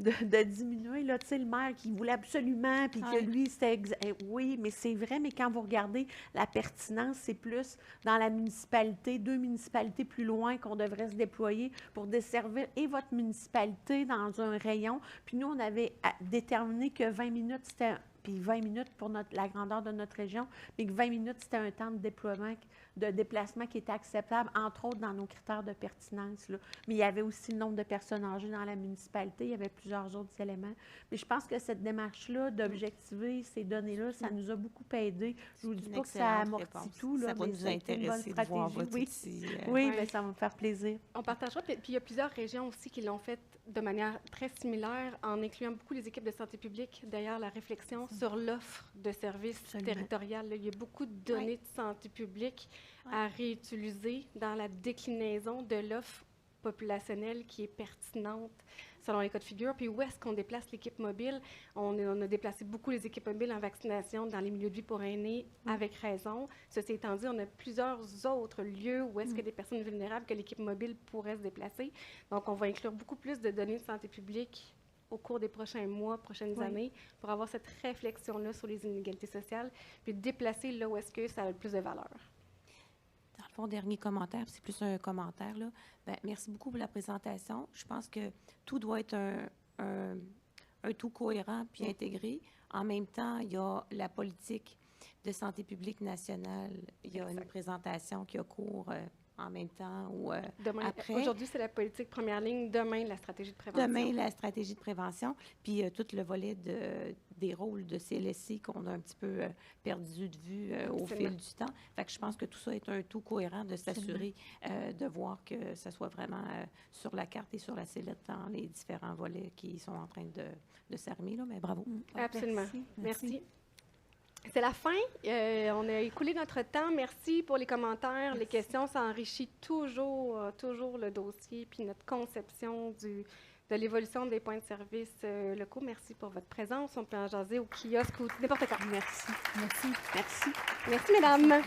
de diminuer, là, tu sais, le maire qui voulait absolument, puis que lui, c'était... Oui, mais c'est vrai, mais quand vous regardez la pertinence, c'est plus dans la municipalité, 2 municipalités plus loin qu'on devrait se déployer pour desservir et votre municipalité dans un rayon. Puis nous, on avait déterminé que 20 minutes, c'était... Puis 20 minutes pour la grandeur de notre région, mais que 20 minutes, c'était un temps de déploiement, de déplacement qui était acceptable, entre autres dans nos critères de pertinence, là. Mais il y avait aussi le nombre de personnes âgées dans la municipalité, il y avait plusieurs autres éléments. Mais je pense que cette démarche-là, d'objectiver ces données-là, ça nous a beaucoup aidé. Je ne vous dis pas que ça amortit tout, là, ça va mais nous intéresser de voir votre outil. Oui, mais ça va me faire plaisir. On partagera, puis il y a plusieurs régions aussi qui l'ont fait de manière très similaire, en incluant beaucoup les équipes de santé publique derrière la réflexion sur l'offre de services territoriales. Il y a beaucoup de données de santé publique à réutiliser dans la déclinaison de l'offre populationnelle qui est pertinente selon les cas de figure. Puis où est-ce qu'on déplace l'équipe mobile? On a déplacé beaucoup les équipes mobiles en vaccination dans les milieux de vie pour aînés, avec raison. Ceci étant dit, on a plusieurs autres lieux où est-ce que des personnes vulnérables que l'équipe mobile pourrait se déplacer. Donc, on va inclure beaucoup plus de données de santé publique au cours des prochains mois, prochaines années, pour avoir cette réflexion-là sur les inégalités sociales, puis déplacer là où est-ce que ça a le plus de valeur. Dans le fond, dernier commentaire, c'est plus un commentaire, là. Bien, merci beaucoup pour la présentation. Je pense que tout doit être un tout cohérent puis intégré. En même temps, il y a la politique de santé publique nationale. Il y a une présentation qui a cours en même temps ou après. Aujourd'hui, c'est la politique première ligne. Demain, la stratégie de prévention. Demain, la stratégie de prévention. Puis tout le volet des rôles de CLSC qu'on a un petit peu perdu de vue au fil du temps. Fait que je pense que tout ça est un tout cohérent de s'assurer de voir que ça soit vraiment sur la carte et sur la sellette dans les différents volets qui sont en train de s'armer. Mais bravo. Absolument. Merci. C'est la fin. On a écoulé notre temps. Merci pour les commentaires, les questions. Ça enrichit toujours le dossier puis notre conception de l'évolution des points de service locaux. Merci pour votre présence. On peut en jaser au kiosque ou n'importe quand. Merci. Merci. Merci. Merci, mesdames.